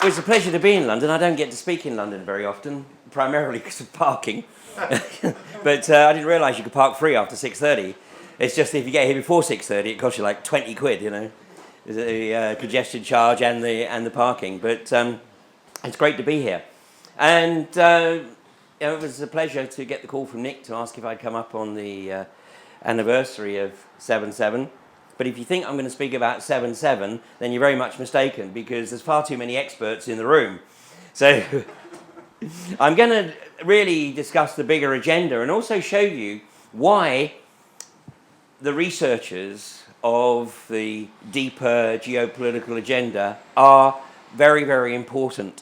Well, it's a pleasure to be in London. I don't get to speak in London very often, primarily because of parking. But I didn't realise you could park free after 6:30. It's just if you get here before 6:30, it costs you like 20 quid, you know, the congestion charge and the parking. But it's great to be here. And it was a pleasure to get the call from Nick to ask if I'd come up on the anniversary of 7/7. But if you think I'm going to speak about 7/7, then you're very much mistaken, because there's far too many experts in the room. So I'm going to really discuss the bigger agenda and also show you why the researchers of the deeper geopolitical agenda are very, very important.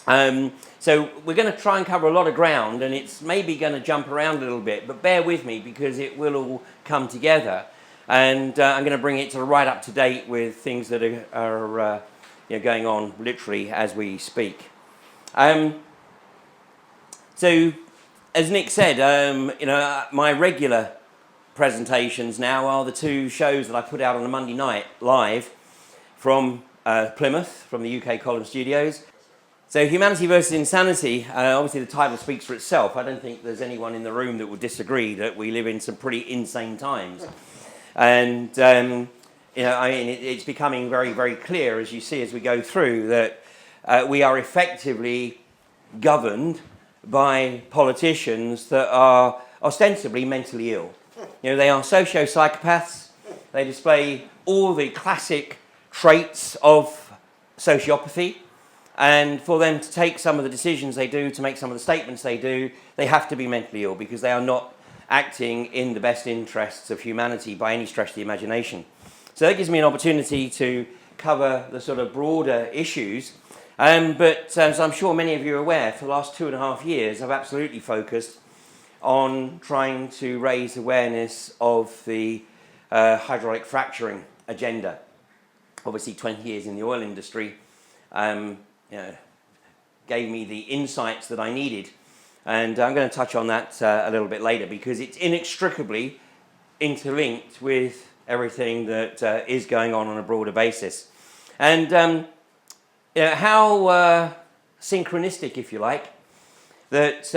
So we're going to try and cover a lot of ground, and it's maybe going to jump around a little bit, but bear with me because it will all come together. And I'm going to bring it to right up to date with things that are going on literally as we speak. So, as Nick said, my regular presentations now are the two shows that I put out on a Monday night live from Plymouth, from the UK Column Studios. So, Humanity versus Insanity, obviously the title speaks for itself. I don't think there's anyone in the room that would disagree that we live in some pretty insane times. And, it's becoming very, very clear, as you see as we go through, that we are effectively governed by politicians that are ostensibly mentally ill. They are socio-psychopaths. They display all the classic traits of sociopathy. And for them to take some of the decisions they do, to make some of the statements they do, they have to be mentally ill, because they are not acting in the best interests of humanity by any stretch of the imagination. So that gives me an opportunity to cover the sort of broader issues. But as I'm sure many of you are aware, for the last 2.5 years, I've absolutely focused on trying to raise awareness of the hydraulic fracturing agenda. Obviously, 20 years in the oil industry gave me the insights that I needed. And I'm going to touch on that a little bit later, because it's inextricably interlinked with everything that is going on a broader basis. And how synchronistic, if you like, that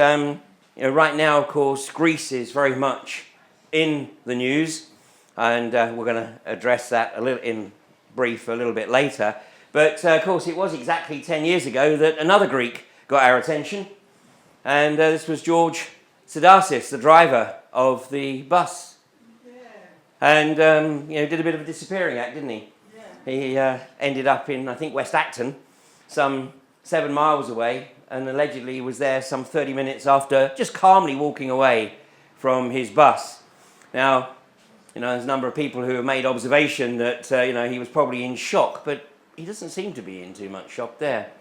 right now, of course, Greece is very much in the news, and we're going to address that a little in brief a little bit later. But of course, it was exactly 10 years ago that another Greek got our attention. And this was George Sedasis, the driver of the bus. Yeah. And, did a bit of a disappearing act, didn't he? Yeah. He ended up in, I think, West Acton, some 7 miles away, and allegedly was there some 30 minutes after just calmly walking away from his bus. Now, there's a number of people who have made observation that, he was probably in shock, but he doesn't seem to be in too much shock there.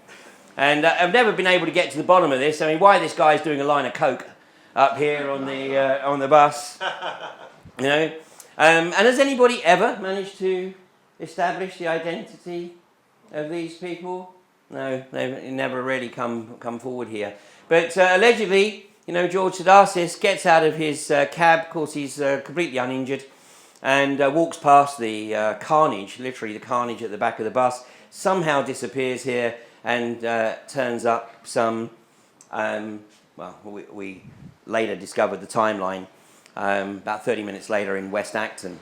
And I've never been able to get to the bottom of this. I mean, why this guy's doing a line of coke up here on the bus, And has anybody ever managed to establish the identity of these people? No, they've never really come forward here. But allegedly, George Sedasis gets out of his cab. Of course, he's completely uninjured, and walks past the carnage, literally the carnage at the back of the bus. Somehow disappears here. And turns up some, we later discovered the timeline about 30 minutes later in West Acton.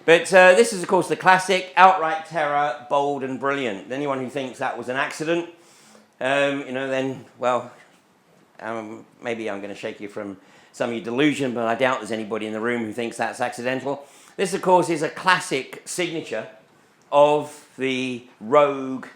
But this is, of course, the classic outright terror, bold and brilliant. Anyone who thinks that was an accident, then, maybe I'm going to shake you from some of your delusion, but I doubt there's anybody in the room who thinks that's accidental. This, of course, is a classic signature of the rogue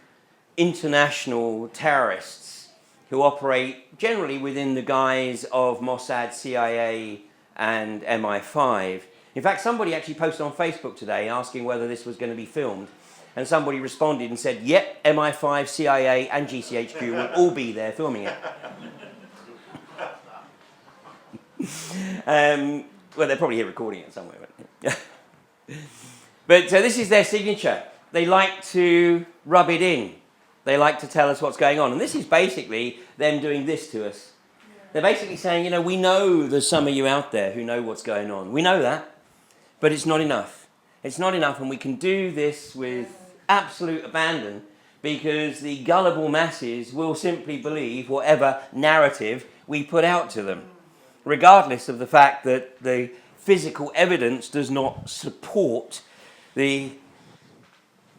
international terrorists who operate generally within the guise of Mossad, CIA, and MI5. In fact, somebody actually posted on Facebook today asking whether this was going to be filmed, and somebody responded and said, yep, MI5, CIA, and GCHQ will all be there filming it. Well, they're probably here recording it somewhere. But this is their signature. They like to rub it in. They like to tell us what's going on. And this is basically them doing this to us. They're basically saying, we know there's some of you out there who know what's going on. We know that, but it's not enough. It's not enough, and we can do this with absolute abandon because the gullible masses will simply believe whatever narrative we put out to them, regardless of the fact that the physical evidence does not support the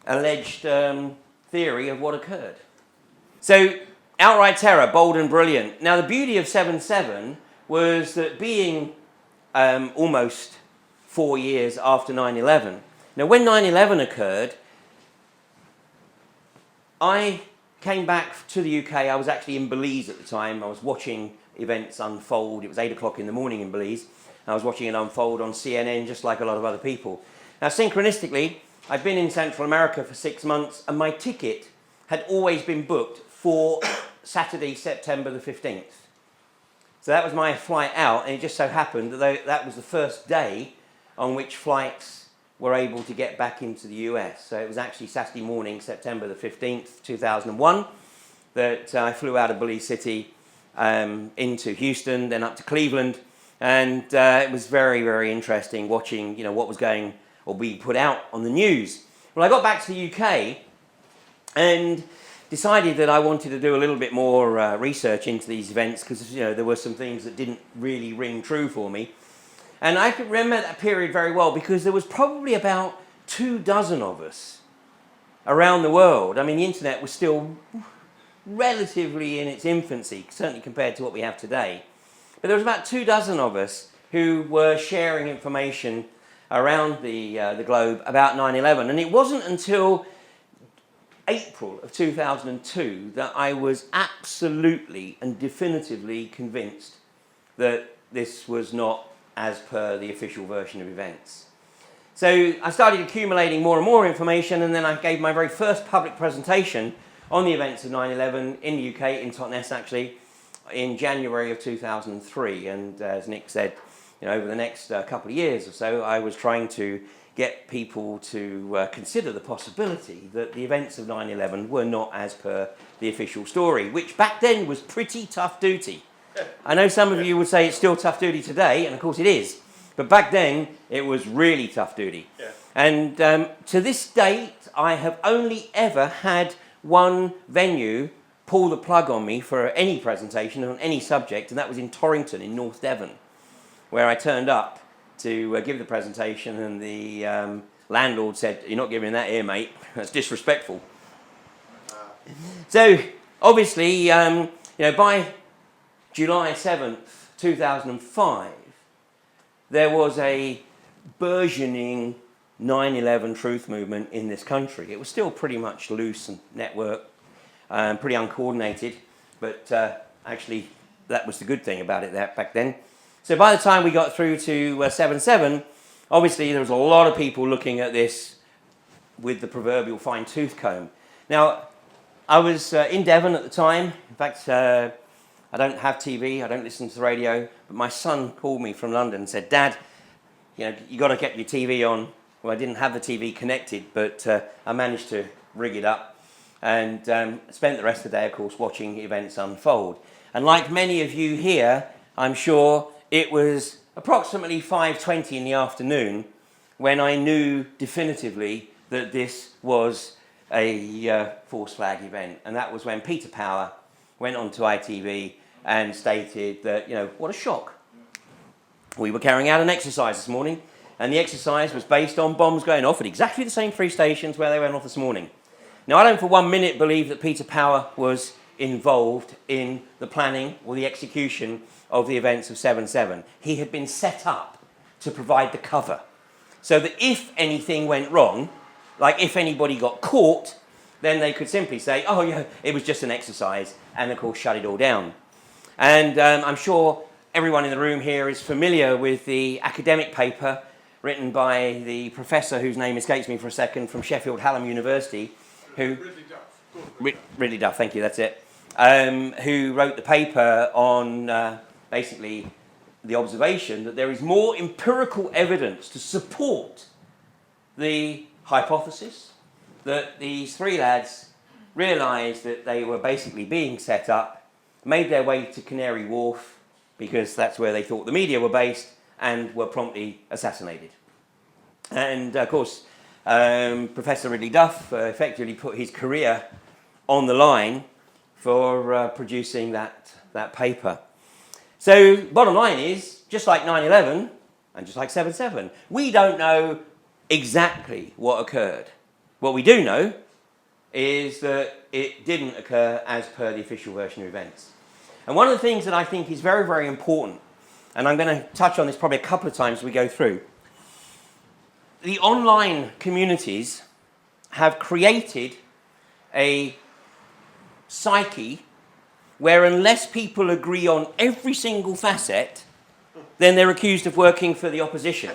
alleged theory of what occurred. So, outright terror, bold and brilliant. Now, the beauty of 7/7 was that being almost 4 years after 9/11. Now, when 9/11 occurred, I came back to the UK. I was actually in Belize at the time. I was watching events unfold. It was 8 o'clock in the morning in Belize. I was watching it unfold on CNN, just like a lot of other people. Now, synchronistically, I'd been in Central America for 6 months, and my ticket had always been booked for Saturday, September the 15th. So that was my flight out, and it just so happened that that was the first day on which flights were able to get back into the US. So it was actually Saturday morning, September the 15th, 2001, that I flew out of Belize City into Houston, then up to Cleveland, and it was very, very interesting watching, what was going or being put out on the news. Well, I got back to the UK and decided that I wanted to do a little bit more research into these events because, there were some things that didn't really ring true for me. And I could remember that period very well because there was probably about 24 of us around the world. I mean, the internet was still relatively in its infancy, certainly compared to what we have today. But there was about 24 of us who were sharing information around the globe about 9/11. And it wasn't until April of 2002 that I was absolutely and definitively convinced that this was not as per the official version of events. So I started accumulating more and more information, and then I gave my very first public presentation on the events of 9/11 in the UK, in Totnes actually, in January of 2003. And as Nick said, over the next couple of years or so, I was trying to get people to consider the possibility that the events of 9/11 were not as per the official story, which back then was pretty tough duty. I know some of you would say it's still tough duty today, and of course it is. But back then, it was really tough duty. Yeah. And to this date, I have only ever had one venue pull the plug on me for any presentation on any subject, and that was in Torrington in North Devon, where I turned up to give the presentation, and the landlord said, "You're not giving that here, mate. That's disrespectful." So, obviously, by July 7th, 2005, there was a burgeoning 9/11 truth movement in this country. It was still pretty much loose and networked, pretty uncoordinated, but actually that was the good thing about it back then. So by the time we got through to 7/7, obviously there was a lot of people looking at this with the proverbial fine-tooth comb. Now, I was in Devon at the time. In fact, I don't have TV, I don't listen to the radio, but my son called me from London and said, "Dad, you got to get your TV on." Well, I didn't have the TV connected, but I managed to rig it up and spent the rest of the day, of course, watching events unfold. And like many of you here, I'm sure it was approximately 5:20 in the afternoon when I knew definitively that this was a false flag event. And that was when Peter Power went on to ITV and stated that, what a shock. We were carrying out an exercise this morning, and the exercise was based on bombs going off at exactly the same 3 stations where they went off this morning. Now, I don't for 1 minute believe that Peter Power was involved in the planning or the execution of the events of 7/7. He had been set up to provide the cover, so that if anything went wrong, like if anybody got caught, then they could simply say, "Oh yeah, it was just an exercise," and of course shut it all down. And I'm sure everyone in the room here is familiar with the academic paper written by the professor whose name escapes me for a second from Sheffield Hallam University, who Ridley Duff, thank you, that's it, who wrote the paper on basically the observation that there is more empirical evidence to support the hypothesis that these 3 lads realised that they were basically being set up, made their way to Canary Wharf, because that's where they thought the media were based, and were promptly assassinated. And of course, Professor Ridley Duff effectively put his career on the line for producing that paper. So bottom line is, just like 9/11 and just like 7/7, we don't know exactly what occurred. What we do know is that it didn't occur as per the official version of events. And one of the things that I think is very, very important, and I'm going to touch on this probably a couple of times as we go through, the online communities have created a psyche where unless people agree on every single facet, then they're accused of working for the opposition.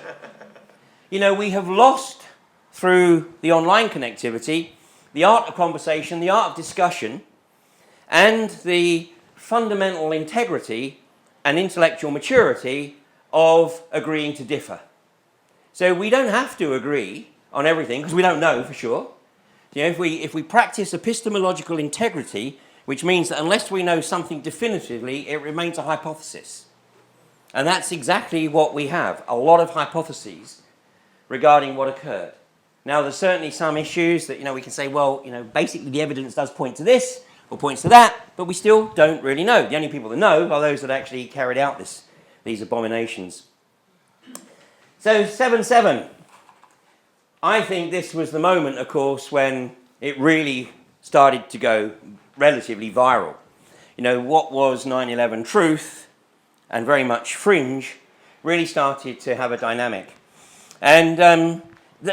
You know, we have lost, through the online connectivity, the art of conversation, the art of discussion, and the fundamental integrity and intellectual maturity of agreeing to differ. So we don't have to agree on everything, because we don't know for sure. You know, if we practice epistemological integrity, which means that unless we know something definitively, it remains a hypothesis. And that's exactly what we have, a lot of hypotheses regarding what occurred. Now, there's certainly some issues that, we can say, well, basically the evidence does point to this or points to that, but we still don't really know. The only people that know are those that actually carried out these abominations. So 7/7. I think this was the moment, of course, when it really started to go relatively viral. What was 9/11 truth and very much fringe really started to have a dynamic. And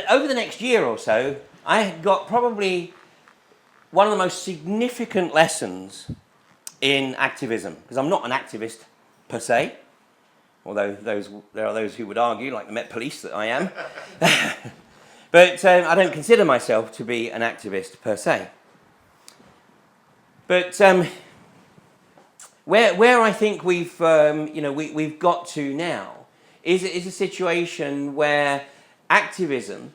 over the next year or so, I got probably one of the most significant lessons in activism, because I'm not an activist per se, although there are those who would argue, like the Met Police, that I am. But I don't consider myself to be an activist per se. But where I think we've got to now is a situation where activism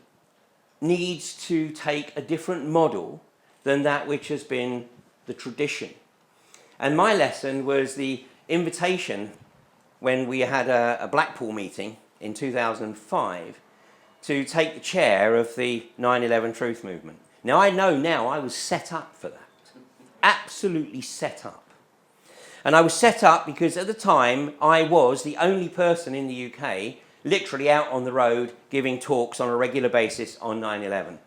needs to take a different model than that which has been the tradition. And my lesson was the invitation when we had a Blackpool meeting in 2005 to take the chair of the 9/11 Truth Movement. Now, I know now I was set up for that. Absolutely set up. And I was set up because at the time I was the only person in the UK literally out on the road giving talks on a regular basis on 9/11.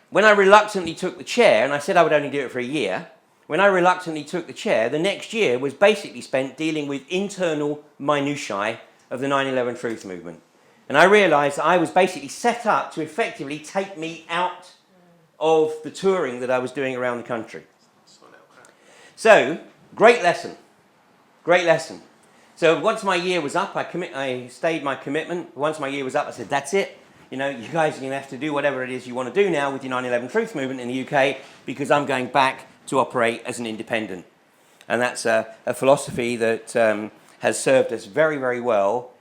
When I reluctantly took the chair, and I said I would only do it for a year, when I reluctantly took the chair, the next year was basically spent dealing with internal minutiae of the 9/11 Truth Movement. And I realised that I was basically set up to effectively take me out of the touring that I was doing around the country. So, great lesson. Great lesson. So once my year was up, I stayed my commitment. Once my year was up, I said, that's it. You guys are going to have to do whatever it is you want to do now with your 9/11 Truth Movement in the UK, because I'm going back to operate as an independent. And that's a philosophy that has served us very, very well,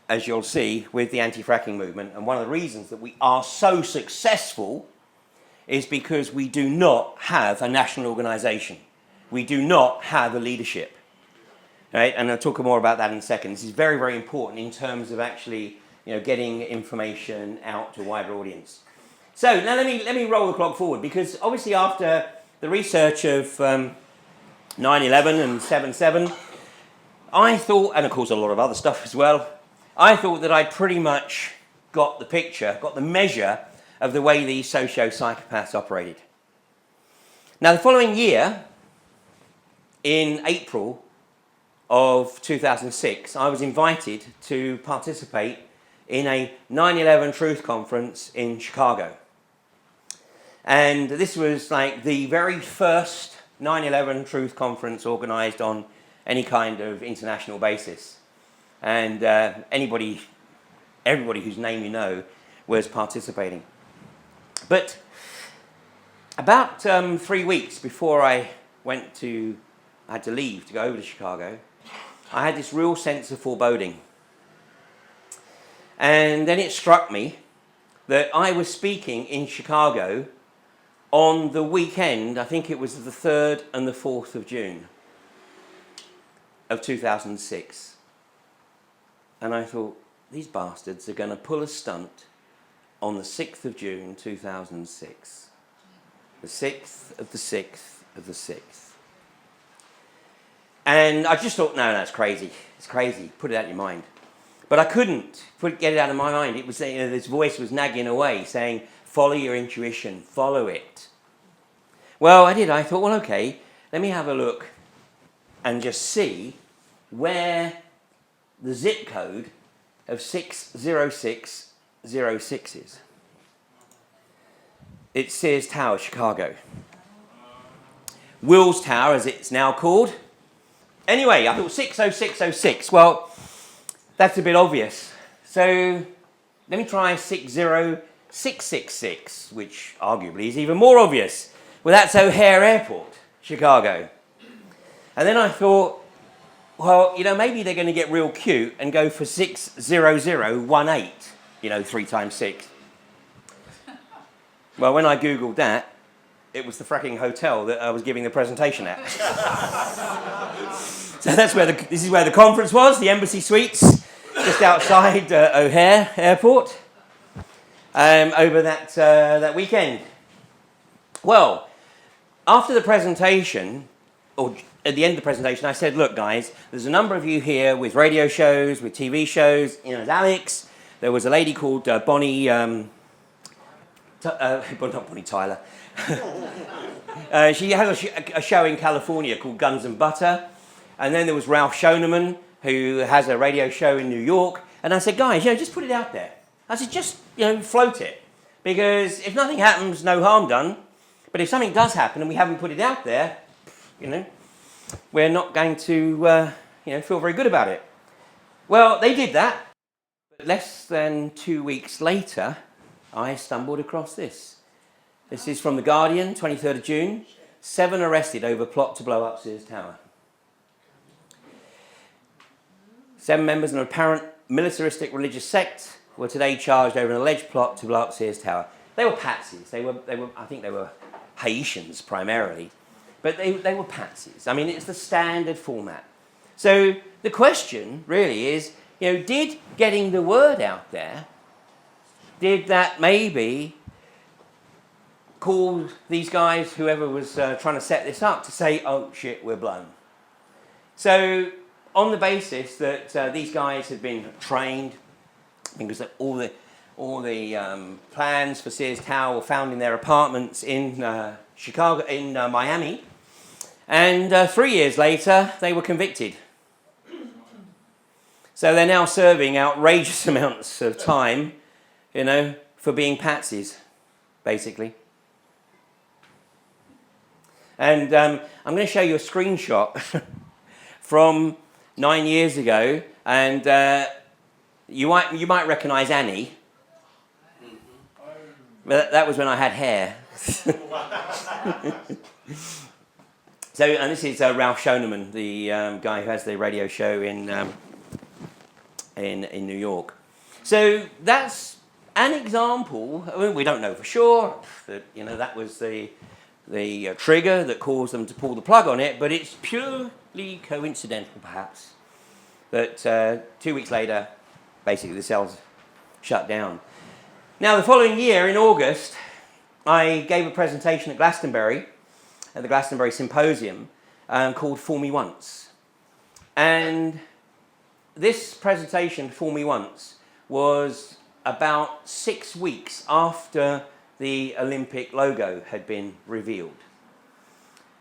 as you'll see, with the anti-fracking movement. And one of the reasons that we are so successful is because we do not have a national organisation. We do not have a leadership. Right? And I'll talk more about that in a second. This is very, very important in terms of actually getting information out to a wider audience. So now let me roll the clock forward, because obviously after the research of 9/11 and 7/7, I thought, and of course a lot of other stuff as well, I thought that I'd pretty much got the picture, got the measure of the way these socio-psychopaths operated. Now the following year, in April of 2006, I was invited to participate in a 9/11 Truth Conference in Chicago. And this was like the very first 9/11 Truth Conference organised on any kind of international basis. And everybody whose name you know was participating. But about 3 weeks before I had to leave to go over to Chicago, I had this real sense of foreboding. And then it struck me that I was speaking in Chicago on the weekend, I think it was the 3rd and the 4th of June of 2006. And I thought, these bastards are going to pull a stunt on the 6th of June 2006. The 6th of the 6th of the 6th. And I just thought, no, that's crazy. It's crazy. Put it out of your mind. But I couldn't get it out of my mind. It was, this voice was nagging away, saying, follow your intuition, follow it. Well, I did. I thought, well, okay, let me have a look and just see where the zip code of 60606 is. It's Sears Tower, Chicago. Wills Tower, as it's now called. Anyway, I thought 60606. Well, that's a bit obvious. So let me try 60666, which arguably is even more obvious. Well, that's O'Hare Airport, Chicago. And then I thought, well, maybe they're going to get real cute and go for 60018, 3 times 6. Well, when I Googled that, it was the fracking hotel that I was giving the presentation at. So this is where the conference was, the Embassy Suites, just outside O'Hare Airport, over that weekend. Well, after the presentation, or at the end of the presentation, I said, look, guys, there's a number of you here with radio shows, with TV shows. There's Alex. There was a lady called Bonnie, not Bonnie Tyler. She has a show in California called Guns and Butter. And then there was Ralph Schoeneman, who has a radio show in New York. And I said, guys, just put it out there. I said, just, float it. Because if nothing happens, no harm done. But if something does happen and we haven't put it out there, we're not going to, feel very good about it. Well, they did that. But less than 2 weeks later, I stumbled across this. This is from The Guardian, 23rd of June. 7 arrested over plot to blow up Sears Tower. 7 members of an apparent militaristic religious sect were today charged over an alleged plot to blow up Sears Tower. They were patsies. They were. I think they were Haitians primarily, but they were patsies. I mean, it's the standard format. So the question really is, did getting the word out there, did that maybe call these guys, whoever was trying to set this up, to say, oh shit, we're blown? So on the basis that these guys had been trained, because all the plans for Sears Tower were found in their apartments in Chicago, in Miami, and 3 years later they were convicted. So they're now serving outrageous amounts of time, for being patsies, basically. And I'm going to show you a screenshot from 9 years ago, and you might recognise Annie. But that was when I had hair. And this is Ralph Schoeneman, the guy who has the radio show in New York. So that's an example. I mean, we don't know for sure that that was the trigger that caused them to pull the plug on it, but it's purely coincidental, perhaps, that 2 weeks later, basically the cells shut down. Now, the following year, in August, I gave a presentation at Glastonbury, at the Glastonbury Symposium, called Fool Me Once. And this presentation, Fool Me Once, was about 6 weeks after the Olympic logo had been revealed.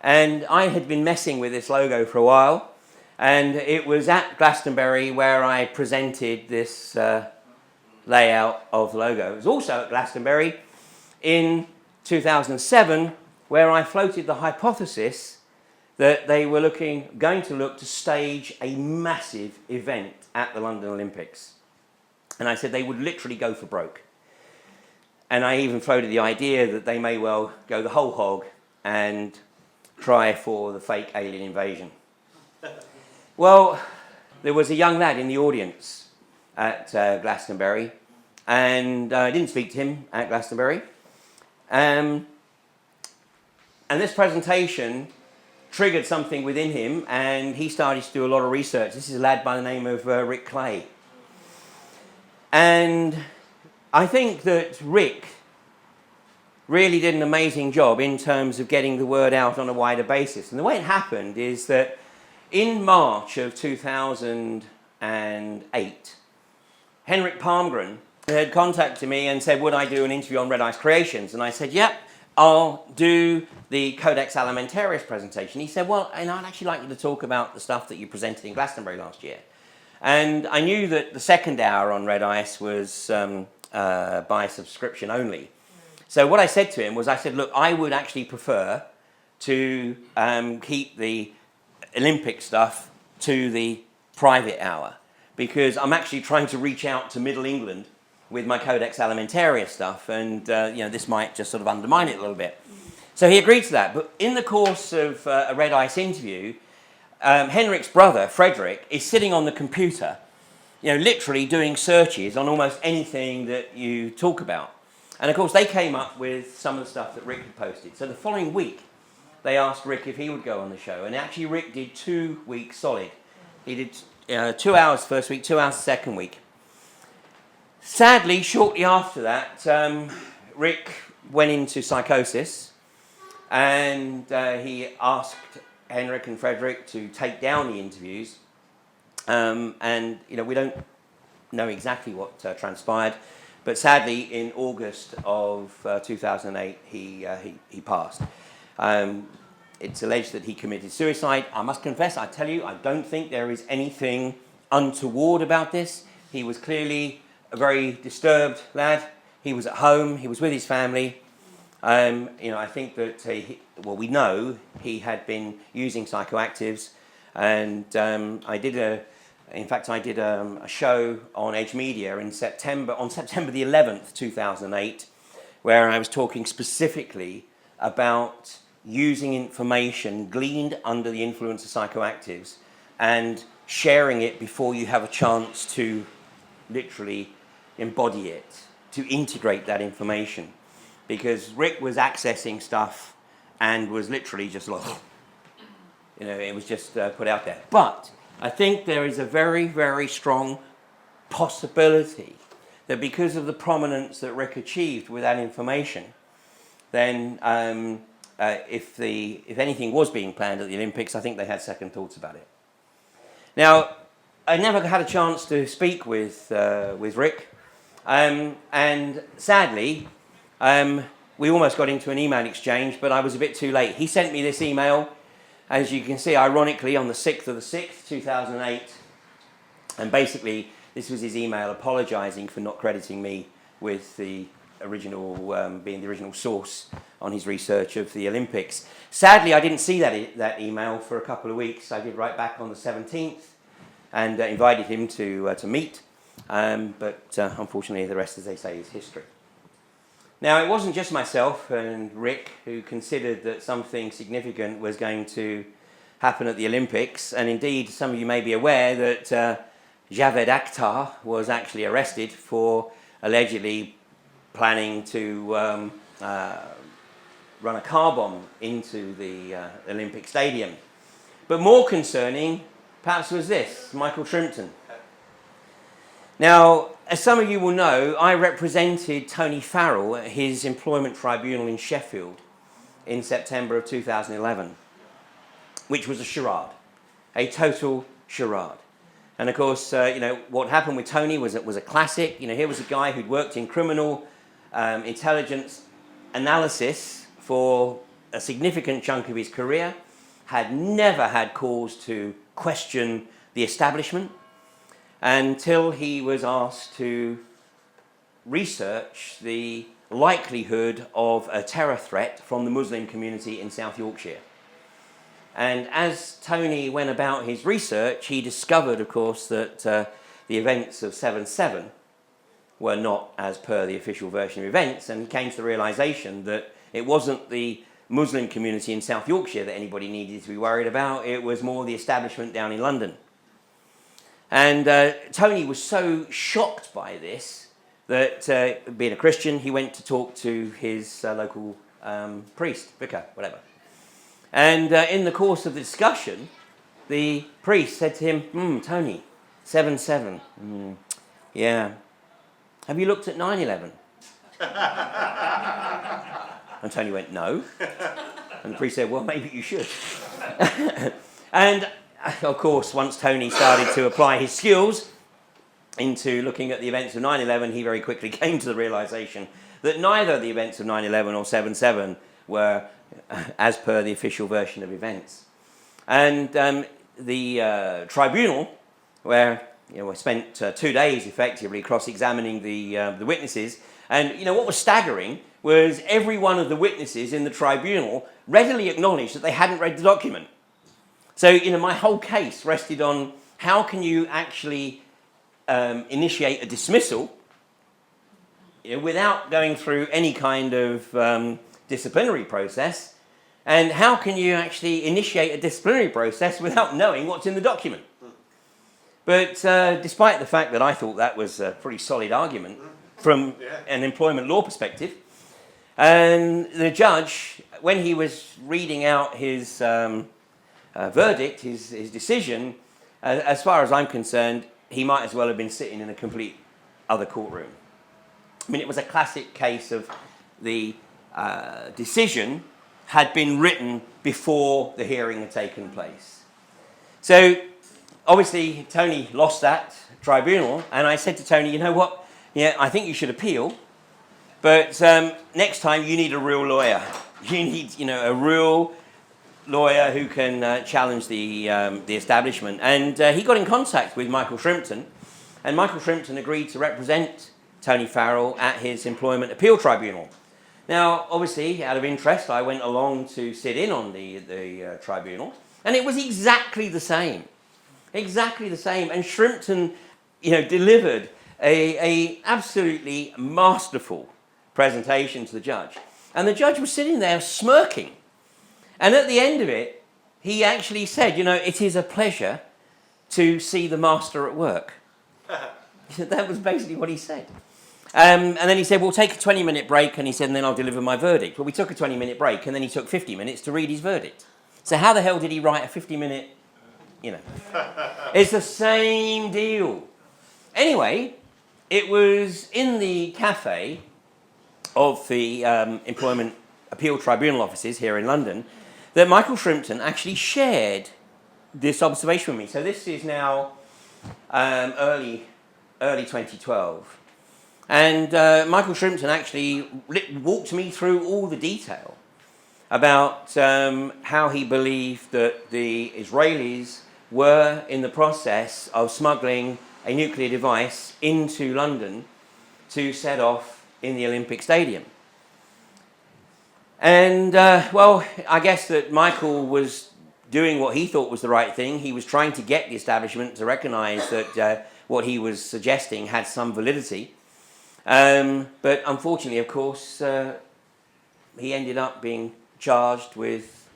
And I had been messing with this logo for a while, and it was at Glastonbury where I presented this layout of the logo. It was also at Glastonbury in 2007 where I floated the hypothesis that they were going to look to stage a massive event at the London Olympics. And I said they would literally go for broke. And I even floated the idea that they may well go the whole hog and try for the fake alien invasion. Well, there was a young lad in the audience at Glastonbury, and I didn't speak to him at Glastonbury. And this presentation triggered something within him, and he started to do a lot of research. This is a lad by the name of Rick Clay. And I think that Rick really did an amazing job in terms of getting the word out on a wider basis. And the way it happened is that in March of 2008, Henrik Palmgren had contacted me and said, would I do an interview on Red Ice Creations? And I said, yep, I'll do the Codex Alimentarius presentation. He said, well, I'd actually like you to talk about the stuff that you presented in Glastonbury last year. And I knew that the second hour on Red Ice was by subscription only. So what I said to him was, I said, look, I would actually prefer to keep the Olympic stuff to the private hour, because I'm actually trying to reach out to Middle England with my Codex Alimentarius stuff, and this might just sort of undermine it a little bit. So he agreed to that. But in the course of a Red Ice interview, Henrik's brother, Frederick, is sitting on the computer, literally doing searches on almost anything that you talk about. And of course, they came up with some of the stuff that Rick had posted. So the following week, they asked Rick if he would go on the show. And actually, Rick did 2 weeks solid. He did 2 hours first week, 2 hours second week. Sadly, shortly after that, Rick went into psychosis, and he asked Henrik and Frederick to take down the interviews. And we don't know exactly what transpired. But sadly, in August of 2008, he passed. It's alleged that he committed suicide. I must confess, I tell you, I don't think there is anything untoward about this. He was clearly a very disturbed lad. He was at home. He was with his family. I think that, we know he had been using psychoactives. And I did a show on Edge Media on September the 11th, 2008, where I was talking specifically about using information gleaned under the influence of psychoactives and sharing it before you have a chance to literally embody it, to integrate that information. Because Rick was accessing stuff and was literally just like, it was just put out there. But I think there is a very, very strong possibility that because of the prominence that Rick achieved with that information, then if anything was being planned at the Olympics, I think they had second thoughts about it. Now, I never had a chance to speak with Rick, and sadly, we almost got into an email exchange, but I was a bit too late. He sent me this email, as you can see, ironically, on the 6th of the 6th, 2008. And basically, this was his email apologising for not crediting me with the original, being the original source on his research of the Olympics. Sadly, I didn't see that email for a couple of weeks. I did write back on the 17th and invited him to meet. But unfortunately, the rest, as they say, is history. Now, it wasn't just myself and Rick who considered that something significant was going to happen at the Olympics. And indeed, some of you may be aware that Javed Akhtar was actually arrested for allegedly planning to run a car bomb into the Olympic Stadium. But more concerning, perhaps, was this, Michael Shrimpton. Now, as some of you will know, I represented Tony Farrell at his employment tribunal in Sheffield in September of 2011, which was a charade, a total charade. And of course, what happened with Tony was a classic. Here was a guy who'd worked in criminal intelligence analysis for a significant chunk of his career, had never had cause to question the establishment, until he was asked to research the likelihood of a terror threat from the Muslim community in South Yorkshire. And as Tony went about his research, he discovered, of course, that the events of 7/7 were not as per the official version of events, and he came to the realization that it wasn't the Muslim community in South Yorkshire that anybody needed to be worried about, it was more the establishment down in London. And Tony was so shocked by this that, being a Christian, he went to talk to his local priest, vicar, whatever. And in the course of the discussion, the priest said to him, Tony, 7/7, yeah. Have you looked at 9/11? And Tony went, no. And the priest said, well, maybe you should. And, of course, once Tony started to apply his skills into looking at the events of 9/11, he very quickly came to the realization that neither the events of 9/11 or 7/7 were as per the official version of events. And the tribunal, where we spent 2 days effectively cross-examining the witnesses, and what was staggering was every one of the witnesses in the tribunal readily acknowledged that they hadn't read the document. So my whole case rested on how can you actually initiate a dismissal without going through any kind of disciplinary process, and how can you actually initiate a disciplinary process without knowing what's in the document. But despite the fact that I thought that was a pretty solid argument from an employment law perspective, and the judge, when he was reading out his verdict, his decision, as far as I'm concerned, he might as well have been sitting in a complete other courtroom. I mean, it was a classic case of the decision had been written before the hearing had taken place. So, obviously, Tony lost that tribunal, and I said to Tony, you know what, I think you should appeal, but next time you need a real lawyer. You need, a real lawyer who can challenge the establishment. And he got in contact with Michael Shrimpton, and Michael Shrimpton agreed to represent Tony Farrell at his employment appeal tribunal. Now, obviously, out of interest, I went along to sit in on the tribunal, and it was exactly the same. Exactly the same. And Shrimpton, delivered a absolutely masterful presentation to the judge. And the judge was sitting there smirking. And at the end of it, he actually said, it is a pleasure to see the master at work. That was basically what he said. And then he said, we'll take a 20-minute break, and he said, and then I'll deliver my verdict. Well, we took a 20-minute break, and then he took 50 minutes to read his verdict. So how the hell did he write a 50-minute, It's the same deal. Anyway, it was in the cafe of the Employment Appeal Tribunal offices here in London that Michael Shrimpton actually shared this observation with me. So this is now early 2012. And Michael Shrimpton actually walked me through all the detail about how he believed that the Israelis were in the process of smuggling a nuclear device into London to set off in the Olympic Stadium. And, I guess that Michael was doing what he thought was the right thing. He was trying to get the establishment to recognise that what he was suggesting had some validity. But unfortunately, of course, he ended up being charged with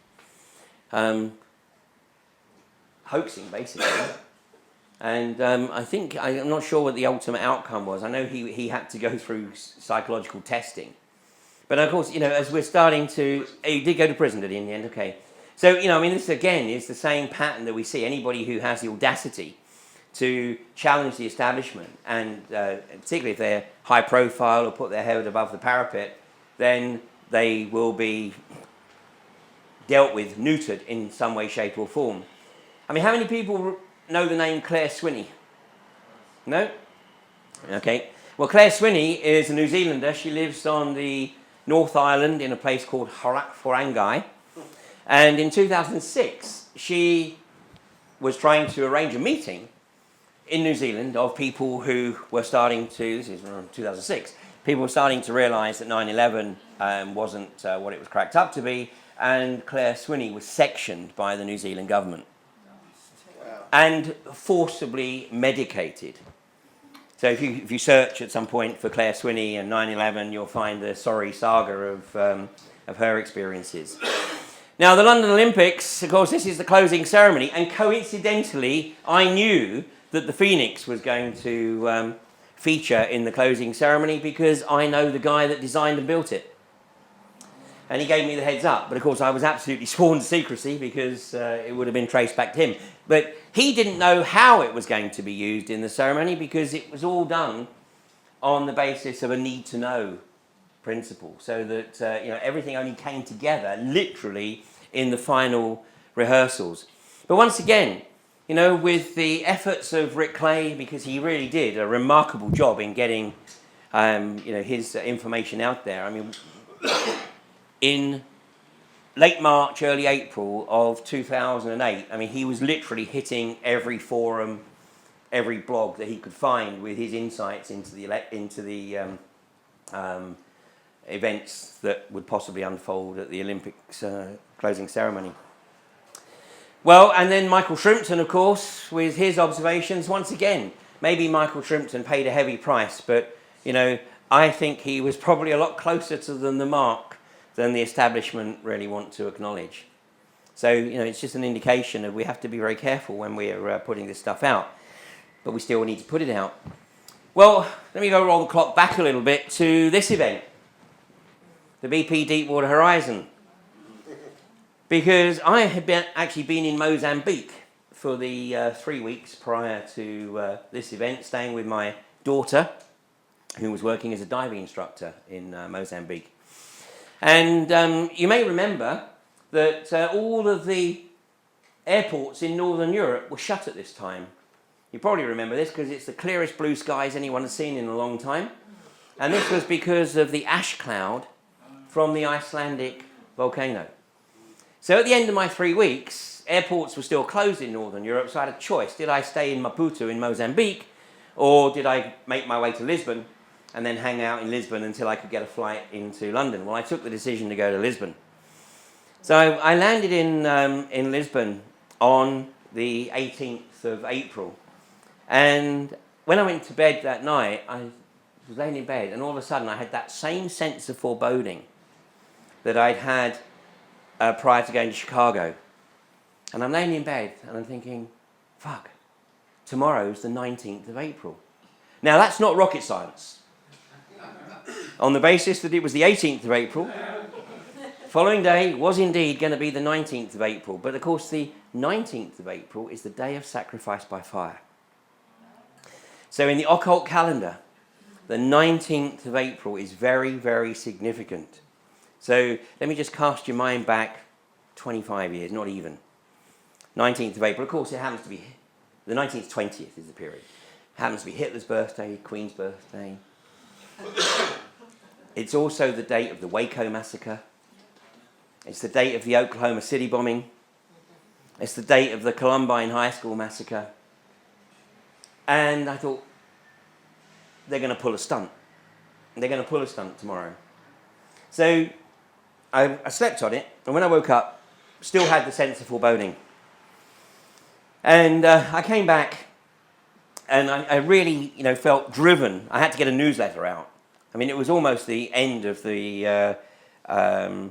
hoaxing, basically. And I'm not sure what the ultimate outcome was. I know he had to go through psychological testing. But of course, as we're starting to... He did go to prison, did he, in the end? Okay. So, this again is the same pattern that we see. Anybody who has the audacity to challenge the establishment, and particularly if they're high profile or put their head above the parapet, then they will be dealt with, neutered in some way, shape or form. I mean, how many people know the name Claire Swinney? No? Okay. Well, Claire Swinney is a New Zealander. She lives on the North Island in a place called Horangi. And in 2006, she was trying to arrange a meeting in New Zealand of people who were starting to, this is around 2006, people were starting to realise that 9/11 wasn't what it was cracked up to be, and Claire Swinney was sectioned by the New Zealand government. Wow. And forcibly medicated. So if you search at some point for Claire Swinney and 9/11, you'll find the sorry saga of her experiences. Now, the London Olympics, of course, this is the closing ceremony, and coincidentally, I knew that the Phoenix was going to feature in the closing ceremony because I know the guy that designed and built it. And he gave me the heads up. But of course, I was absolutely sworn to secrecy because it would have been traced back to him. But he didn't know how it was going to be used in the ceremony because it was all done on the basis of a need-to-know principle, so that everything only came together literally in the final rehearsals. But once again, with the efforts of Rick Clay, because he really did a remarkable job in getting his information out there. I mean, in late March, early April of 2008, I mean, he was literally hitting every forum, every blog that he could find with his insights into the events that would possibly unfold at the Olympics closing ceremony. Well, and then Michael Shrimpton, of course, with his observations. Once again, maybe Michael Shrimpton paid a heavy price, but, I think he was probably a lot closer to the mark than the establishment really want to acknowledge. So, it's just an indication of we have to be very careful when we're putting this stuff out, but we still need to put it out. Well, let me roll the clock back a little bit to this event, the BP Deepwater Horizon. Because I had actually been in Mozambique for the 3 weeks prior to this event, staying with my daughter, who was working as a diving instructor in Mozambique. And you may remember that all of the airports in Northern Europe were shut at this time. You probably remember this because it's the clearest blue skies anyone has seen in a long time. And this was because of the ash cloud from the Icelandic volcano. So at the end of my 3 weeks, airports were still closed in Northern Europe, so I had a choice. Did I stay in Maputo in Mozambique, or did I make my way to Lisbon and then hang out in Lisbon until I could get a flight into London? Well, I took the decision to go to Lisbon. So I landed in Lisbon on the 18th of April. And when I went to bed that night, I was laying in bed, and all of a sudden I had that same sense of foreboding that I'd had prior to going to Chicago. And I'm laying in bed and I'm thinking, fuck, tomorrow's the 19th of April. Now that's not rocket science. On the basis that it was the 18th of April, following day was indeed going to be the 19th of April. But of course the 19th of April is the day of sacrifice by fire. So in the occult calendar, the 19th of April is very, very significant. So let me just cast your mind back 25 years, not even. 19th of April, of course, it happens to be, the 19th, 20th is the period. It happens to be Hitler's birthday, Queen's birthday. It's also the date of the Waco massacre. It's the date of the Oklahoma City bombing. It's the date of the Columbine High School massacre. And I thought, they're going to pull a stunt. They're going to pull a stunt tomorrow. So I slept on it, and when I woke up, still had the sense of foreboding. And I came back, and I really, felt driven. I had to get a newsletter out. I mean, it was almost the end of the 19th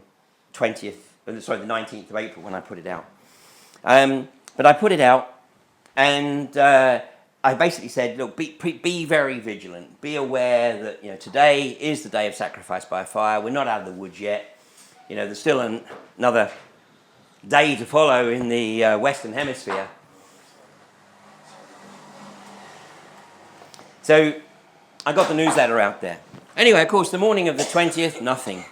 of April when I put it out. But I put it out, and I basically said, look, be very vigilant. Be aware that today is the day of sacrifice by fire. We're not out of the woods yet. There's still another day to follow in the Western Hemisphere. So I got the newsletter out there. Anyway, of course, the morning of the 20th, nothing.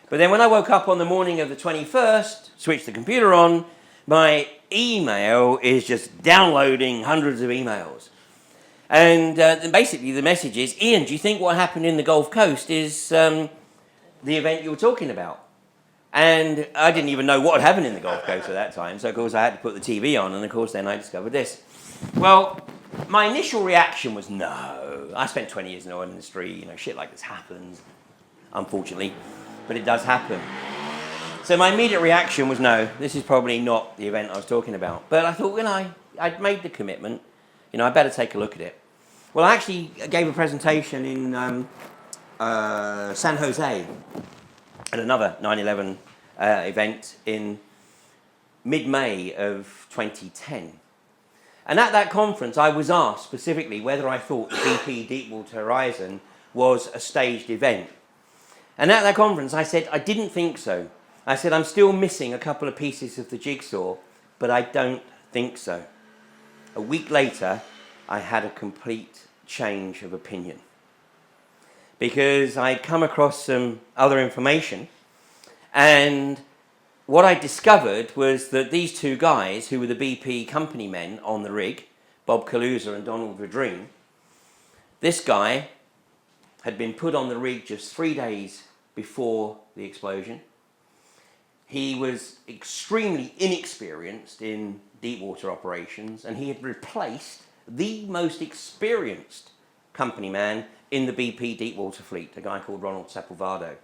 But then when I woke up on the morning of the 21st, switched the computer on, my email is just downloading hundreds of emails. And basically the message is, Ian, do you think what happened in the Gulf Coast is the event you were talking about? And I didn't even know what had happened in the Gulf Coast at that time, so of course I had to put the TV on, and of course then I discovered this. Well, my initial reaction was no. I spent 20 years in the oil industry, shit like this happens, unfortunately, but it does happen. So my immediate reaction was no, this is probably not the event I was talking about. But I thought, I'd made the commitment, I better take a look at it. Well, I actually gave a presentation in San Jose at another 9/11 event in mid-May of 2010. And at that conference, I was asked specifically whether I thought the BP Deepwater Horizon was a staged event. And at that conference, I said, I didn't think so. I said, I'm still missing a couple of pieces of the jigsaw, but I don't think so. A week later, I had a complete change of opinion. because I'd come across some other information, and what I discovered was that these two guys, who were the BP company men on the rig, Bob Kaluza and Donald Verdreen, this guy had been put on the rig just 3 days before the explosion. He was extremely inexperienced in deep water operations, and he had replaced the most experienced company man in the BP deep water fleet, a guy called Ronald Sepulvado.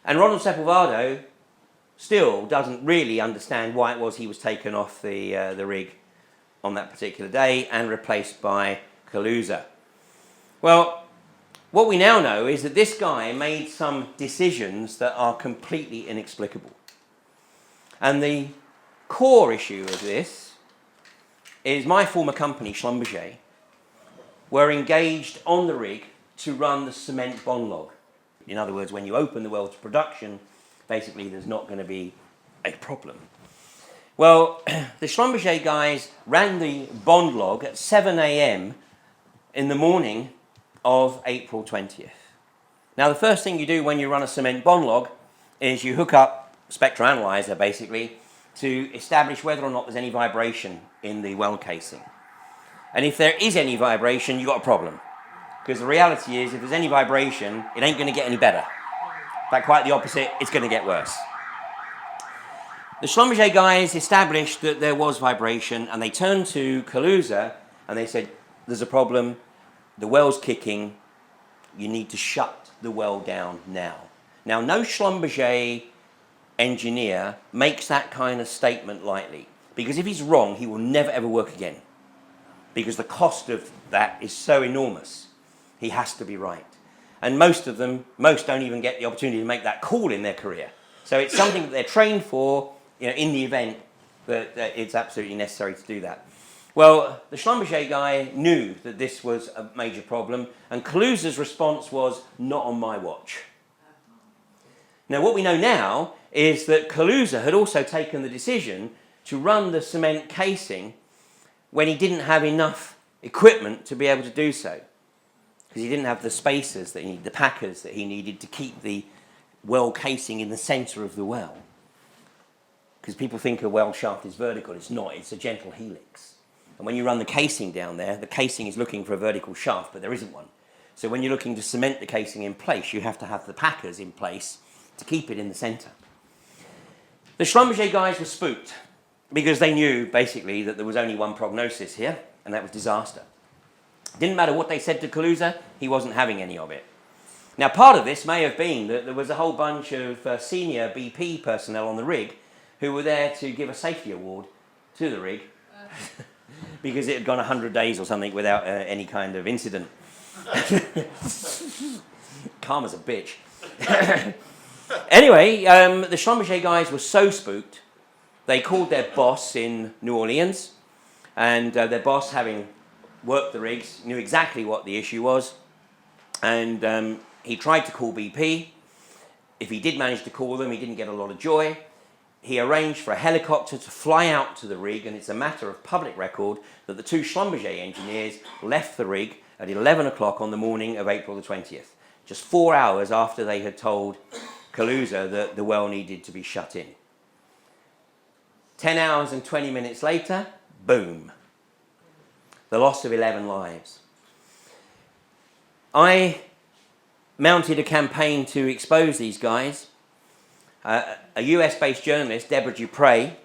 And Ronald Sepulvado still doesn't really understand why it was he was taken off the rig on that particular day and replaced by Kaluza. Well, what we now know is that this guy made some decisions that are completely inexplicable. And the core issue of this is my former company, Schlumberger, were engaged on the rig to run the cement bond log. In other words, when you open the well to production, basically there's not going to be a problem. Well, the Schlumberger guys ran the bond log at 7 a.m. in the morning of April 20th. Now, the first thing you do when you run a cement bond log is you hook up a spectral analyzer, basically, to establish whether or not there's any vibration in the well casing. And if there is any vibration, you've got a problem. Because the reality is, if there's any vibration, it ain't going to get any better. In fact, quite the opposite, it's going to get worse. The Schlumberger guys established that there was vibration, and they turned to Kaluza and they said, there's a problem, the well's kicking, you need to shut the well down now. Now, no Schlumberger engineer makes that kind of statement lightly, because if he's wrong, he will never ever work again, because the cost of that is so enormous. He has to be right. And most don't even get the opportunity to make that call in their career. So it's something that they're trained for, in the event that it's absolutely necessary to do that. Well, the Schlumberger guy knew that this was a major problem, and Kaluza's response was, not on my watch. Now, what we know now is that Kaluza had also taken the decision to run the cement casing when he didn't have enough equipment to be able to do so. Because he didn't have the spacers that he needed, the packers that he needed to keep the well casing in the centre of the well. Because people think a well shaft is vertical. It's not. It's a gentle helix. And when you run the casing down there, the casing is looking for a vertical shaft, but there isn't one. So when you're looking to cement the casing in place, you have to have the packers in place to keep it in the centre. The Schlumberger guys were spooked, because they knew, basically, that there was only one prognosis here, and that was disaster. Didn't matter what they said to Kaluza, he wasn't having any of it. Now, part of this may have been that there was a whole bunch of senior BP personnel on the rig who were there to give a safety award to the rig because it had gone 100 days or something without any kind of incident. Calm as a bitch. Anyway, the Schlumberger guys were so spooked, they called their boss in New Orleans, and their boss, having worked the rigs, knew exactly what the issue was, and he tried to call BP. If he did manage to call them, he didn't get a lot of joy. He arranged for a helicopter to fly out to the rig, and it's a matter of public record that the two Schlumberger engineers left the rig at 11 o'clock on the morning of April the 20th, just 4 hours after they had told Kaluza that the well needed to be shut in. 10 hours and 20 minutes later, boom. The loss of 11 lives. I mounted a campaign to expose these guys. A US-based journalist, Deborah Dupre,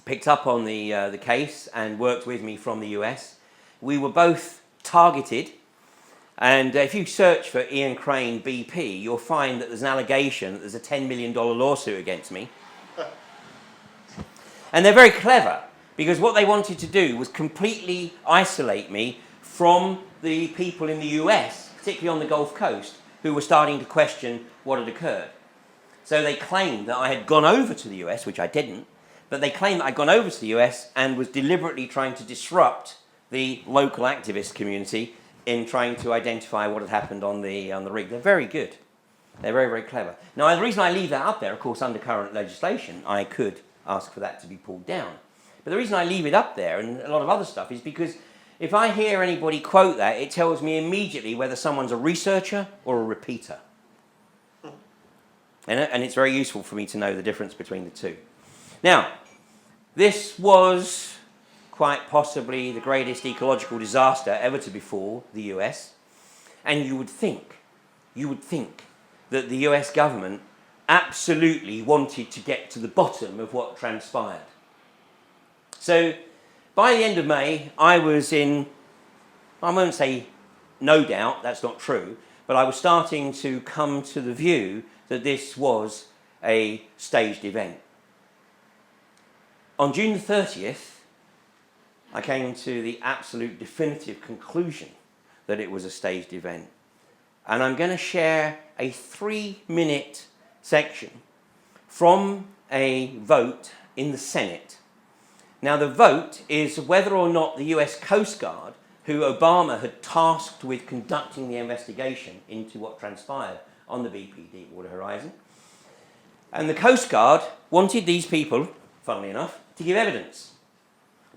picked up on the case and worked with me from the US. We were both targeted, and if you search for Ian Crane BP, you'll find that there's an allegation that there's a $10 million lawsuit against me. And they're very clever, because what they wanted to do was completely isolate me from the people in the US, particularly on the Gulf Coast, who were starting to question what had occurred. So they claimed that I had gone over to the US, which I didn't, but they claimed that I'd gone over to the US and was deliberately trying to disrupt the local activist community in trying to identify what had happened on the rig. They're very good. They're very, very clever. Now, the reason I leave that up there, of course, under current legislation, I could ask for that to be pulled down. But the reason I leave it up there, and a lot of other stuff, is because if I hear anybody quote that, it tells me immediately whether someone's a researcher or a repeater. And it's very useful for me to know the difference between the two. Now, this was quite possibly the greatest ecological disaster ever to befall the US. And you would think that the US government absolutely wanted to get to the bottom of what transpired. So by the end of May, I was in, I won't say no doubt, that's not true, but I was starting to come to the view that this was a staged event. On June the 30th, I came to the absolute definitive conclusion that it was a staged event. And I'm going to share a 3-minute section from a vote in the Senate. Now, the vote is whether or not the US Coast Guard, who Obama had tasked with conducting the investigation into what transpired on the BP Deepwater Horizon, and the Coast Guard wanted these people, funnily enough, to give evidence.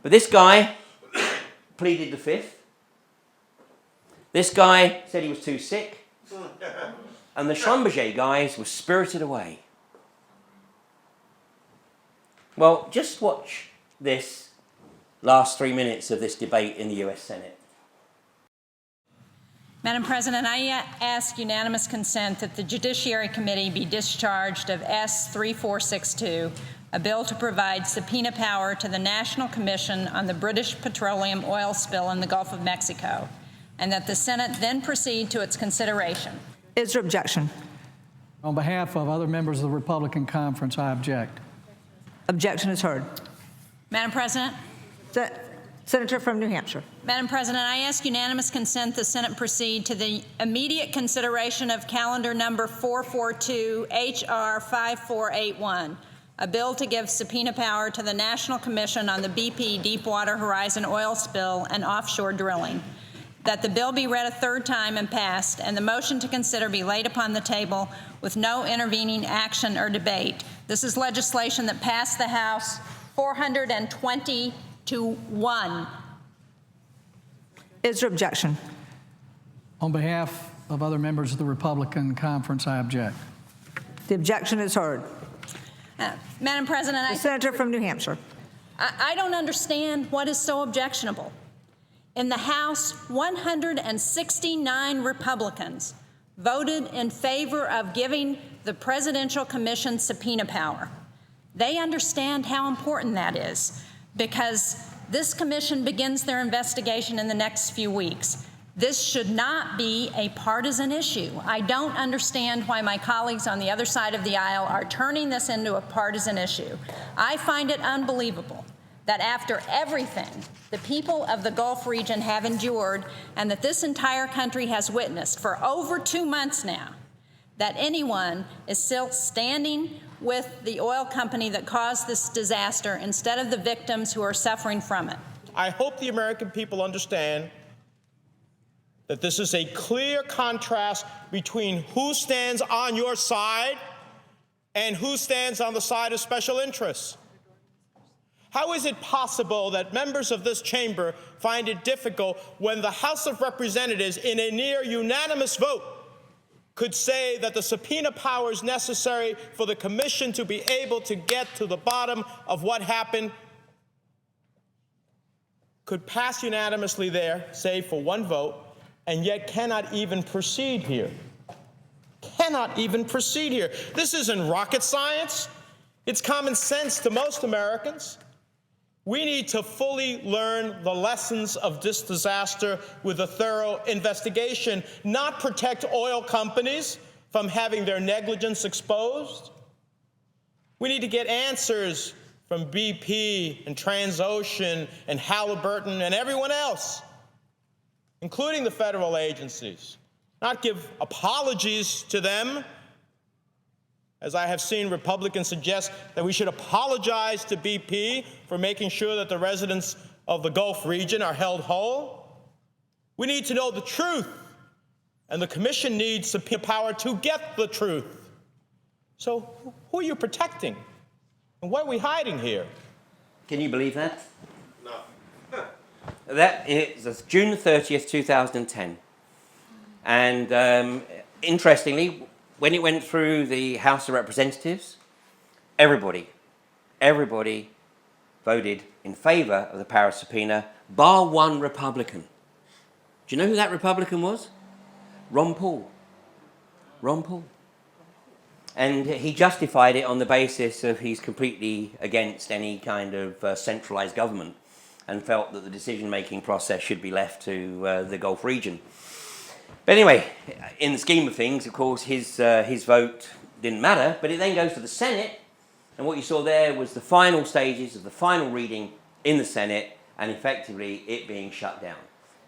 But this guy pleaded the fifth. This guy said he was too sick. And the Schlumberger guys were spirited away. Well, just watch this last 3 minutes of this debate in the US Senate. Madam President, I ask unanimous consent that the Judiciary Committee be discharged of S-3462, a bill to provide subpoena power to the National Commission on the British Petroleum Oil Spill in the Gulf of Mexico, and that the Senate then proceed to its consideration. Is there objection? On behalf of other members of the Republican Conference, I object. Objection is heard. Madam President? Senator from New Hampshire. Madam President, I ask unanimous consent the Senate proceed to the immediate consideration of calendar number 442 H.R. 5481, a bill to give subpoena power to the National Commission on the BP Deepwater Horizon oil spill and offshore drilling. That the bill be read a third time and passed, and the motion to consider be laid upon the table with no intervening action or debate. This is legislation that passed the House 420 to 1. Is there objection? On behalf of other members of the Republican Conference, I object. The objection is heard. Madam President, The Senator from New Hampshire. I don't understand what is so objectionable. In the House, 169 Republicans voted in favor of giving the Presidential Commission subpoena power. They understand how important that is, because this commission begins their investigation in the next few weeks. This should not be a partisan issue. I don't understand why my colleagues on the other side of the aisle are turning this into a partisan issue. I find it unbelievable that after everything the people of the Gulf region have endured and that this entire country has witnessed for over 2 months now, that anyone is still standing with the oil company that caused this disaster instead of the victims who are suffering from it. I hope the American people understand that this is a clear contrast between who stands on your side and who stands on the side of special interests. How is it possible that members of this chamber find it difficult when the House of Representatives, in a near unanimous vote, could say that the subpoena power is necessary for the commission to be able to get to the bottom of what happened, could pass unanimously there, save for one vote, and yet cannot even proceed here? Cannot even proceed here. This isn't rocket science. It's common sense to most Americans. We need to fully learn the lessons of this disaster with a thorough investigation, not protect oil companies from having their negligence exposed. We need to get answers from BP and Transocean and Halliburton and everyone else, including the federal agencies, not give apologies to them, as I have seen Republicans suggest that we should apologize to BP for making sure that the residents of the Gulf region are held whole. We need to know the truth, and the commission needs subpoena power to get the truth. So who are you protecting? And what are we hiding here? Can you believe that? No. That is June the 30th, 2010. And interestingly, when it went through the House of Representatives, everybody voted in favour of the power of subpoena, bar one Republican. Do you know who that Republican was? Ron Paul. Ron Paul. And he justified it on the basis of he's completely against any kind of centralised government and felt that the decision-making process should be left to the Gulf region. But anyway, in the scheme of things, of course, his vote didn't matter, but it then goes to the Senate, and what you saw there was the final stages of the final reading in the Senate, and effectively it being shut down.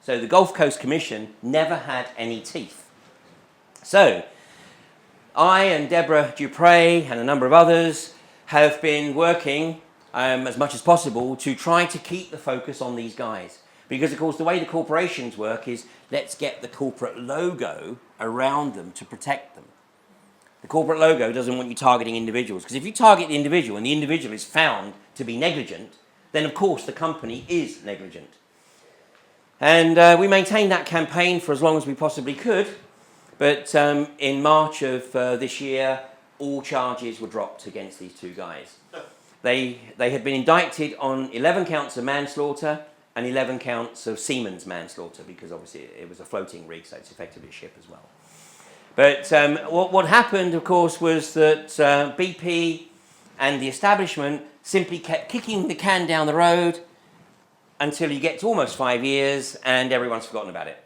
So the Gulf Coast Commission never had any teeth. So I and Deborah Dupre and a number of others have been working as much as possible to try to keep the focus on these guys. Because, of course, the way the corporations work is let's get the corporate logo around them to protect them. The corporate logo doesn't want you targeting individuals, because if you target the individual and the individual is found to be negligent, then, of course, the company is negligent. And we maintained that campaign for as long as we possibly could, but in March of this year, all charges were dropped against these two guys. They had been indicted on 11 counts of manslaughter and 11 counts of seaman's manslaughter, because obviously it was a floating rig, so it's effectively a ship as well. But what happened, of course, was that BP and the establishment simply kept kicking the can down the road until you get to almost 5 years and everyone's forgotten about it.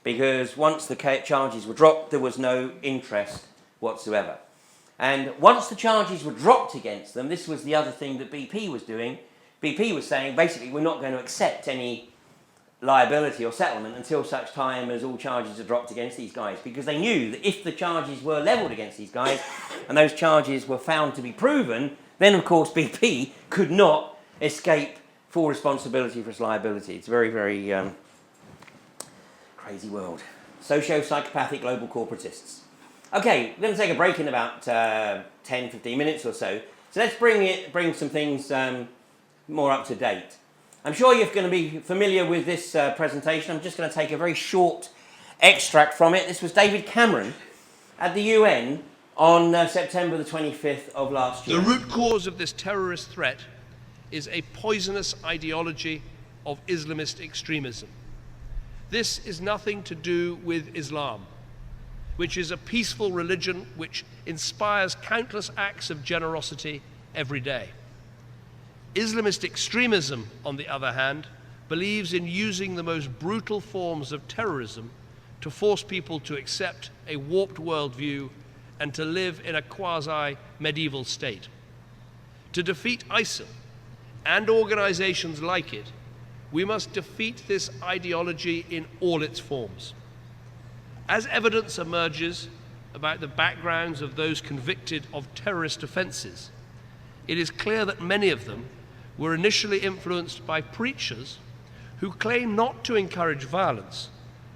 Because once the charges were dropped, there was no interest whatsoever. And once the charges were dropped against them, this was the other thing that BP was doing. BP was saying, basically, we're not going to accept any liability or settlement until such time as all charges are dropped against these guys, because they knew that if the charges were levelled against these guys and those charges were found to be proven, then, of course, BP could not escape full responsibility for its liability. It's a very, very crazy world. Socio-psychopathic global corporatists. Okay, we're going to take a break in about 10-15 minutes or so. So let's bring some things more up to date. I'm sure you're going to be familiar with this presentation. I'm just going to take a very short extract from it. This was David Cameron at the UN on September the 25th of last year. The root cause of this terrorist threat is a poisonous ideology of Islamist extremism. This is nothing to do with Islam, which is a peaceful religion which inspires countless acts of generosity every day. Islamist extremism, on the other hand, believes in using the most brutal forms of terrorism to force people to accept a warped worldview and to live in a quasi-medieval state. To defeat ISIL and organizations like it, we must defeat this ideology in all its forms. As evidence emerges about the backgrounds of those convicted of terrorist offenses, it is clear that many of them were initially influenced by preachers who claim not to encourage violence,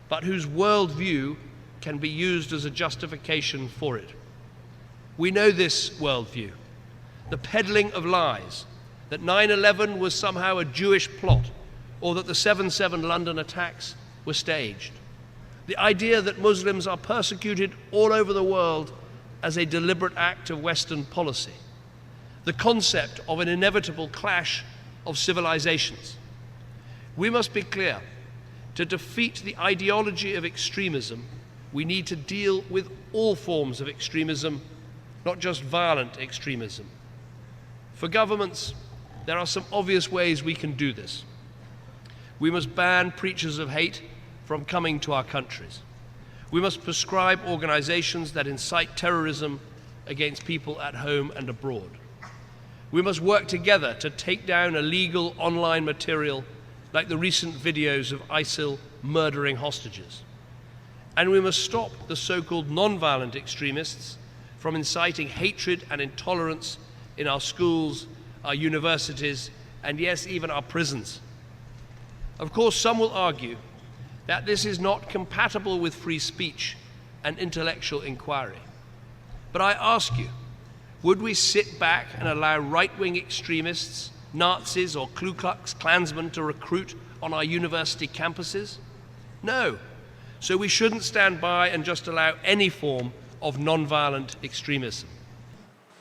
but whose worldview can be used as a justification for it. We know this worldview, the peddling of lies, that 9/11 was somehow a Jewish plot, or that the 7/7 London attacks were staged. The idea that Muslims are persecuted all over the world as a deliberate act of Western policy. The concept of an inevitable clash of civilizations. We must be clear, to defeat the ideology of extremism, we need to deal with all forms of extremism, not just violent extremism. For governments, there are some obvious ways we can do this. We must ban preachers of hate from coming to our countries. We must prescribe organizations that incite terrorism against people at home and abroad. We must work together to take down illegal online material like the recent videos of ISIL murdering hostages. And we must stop the so-called non-violent extremists from inciting hatred and intolerance in our schools, our universities, and yes, even our prisons. Of course, some will argue that this is not compatible with free speech and intellectual inquiry. But I ask you, would we sit back and allow right-wing extremists, Nazis or Ku Klux Klansmen to recruit on our university campuses? No. So we shouldn't stand by and just allow any form of non-violent extremism.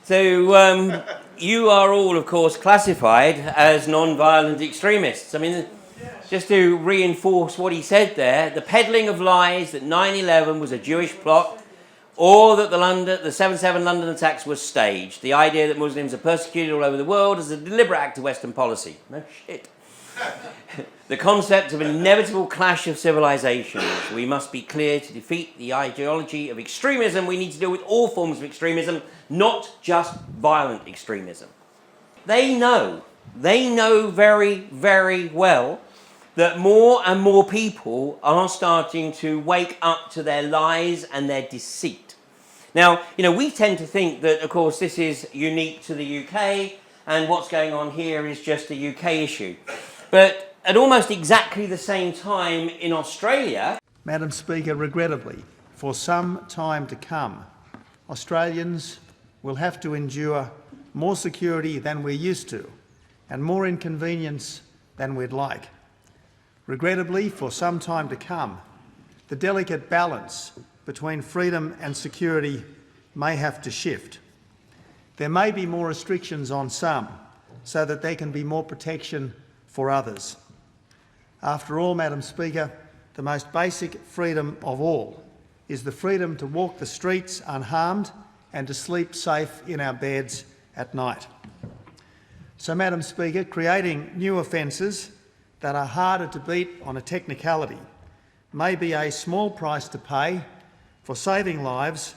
So you are all, of course, classified as non-violent extremists. I mean, just to reinforce what he said there, the peddling of lies that 9/11 was a Jewish plot, or that the 7/7 London attacks were staged. The idea that Muslims are persecuted all over the world is a deliberate act of Western policy. No shit. The concept of an inevitable clash of civilizations. We must be clear, to defeat the ideology of extremism, we need to deal with all forms of extremism, not just violent extremism. They know very, very well that more and more people are starting to wake up to their lies and their deceit. Now, we tend to think that, of course, this is unique to the UK, and what's going on here is just a UK issue. But at almost exactly the same time in Australia... Madam Speaker, regrettably, for some time to come, Australians will have to endure more security than we're used to and more inconvenience than we'd like. Regrettably, for some time to come, the delicate balance between freedom and security may have to shift. There may be more restrictions on some so that there can be more protection for others. After all, Madam Speaker, the most basic freedom of all is the freedom to walk the streets unharmed and to sleep safe in our beds at night. So, Madam Speaker, creating new offences that are harder to beat on a technicality may be a small price to pay for saving lives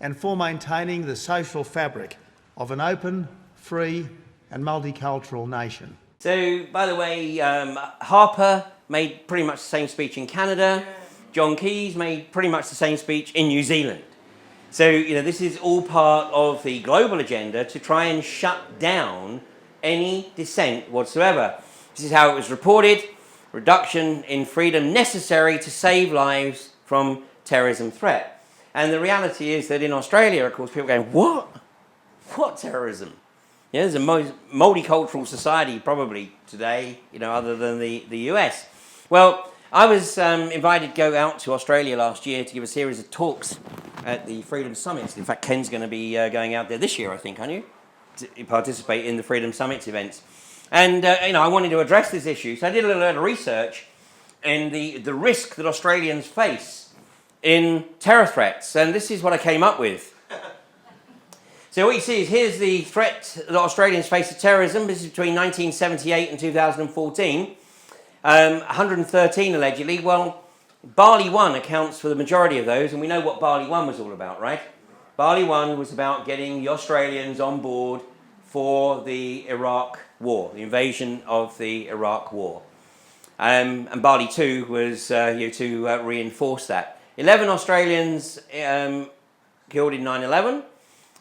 and for maintaining the social fabric of an open, free and multicultural nation. So, by the way, Harper made pretty much the same speech in Canada. John Keyes made pretty much the same speech in New Zealand. So, this is all part of the global agenda to try and shut down any dissent whatsoever. This is how it was reported: reduction in freedom necessary to save lives from terrorism threat. And the reality is that in Australia, of course, people are going, what? What terrorism? There's a multicultural society probably today, other than the US. Well, I was invited to go out to Australia last year to give a series of talks at the Freedom Summits. In fact, Ken's going to be going out there this year, I think, aren't you? To participate in the Freedom Summits events. And, I wanted to address this issue. So I did a little bit of research in the risk that Australians face in terror threats. And this is what I came up with. So what you see is here's the threat that Australians face of terrorism. This is between 1978 and 2014. 113 allegedly. Well, Barley 1 accounts for the majority of those, and we know what Barley 1 was all about, right? Barley 1 was about getting the Australians on board for the Iraq War, the invasion of the Iraq War. And Barley 2 was to reinforce that. 11 Australians killed in 9/11.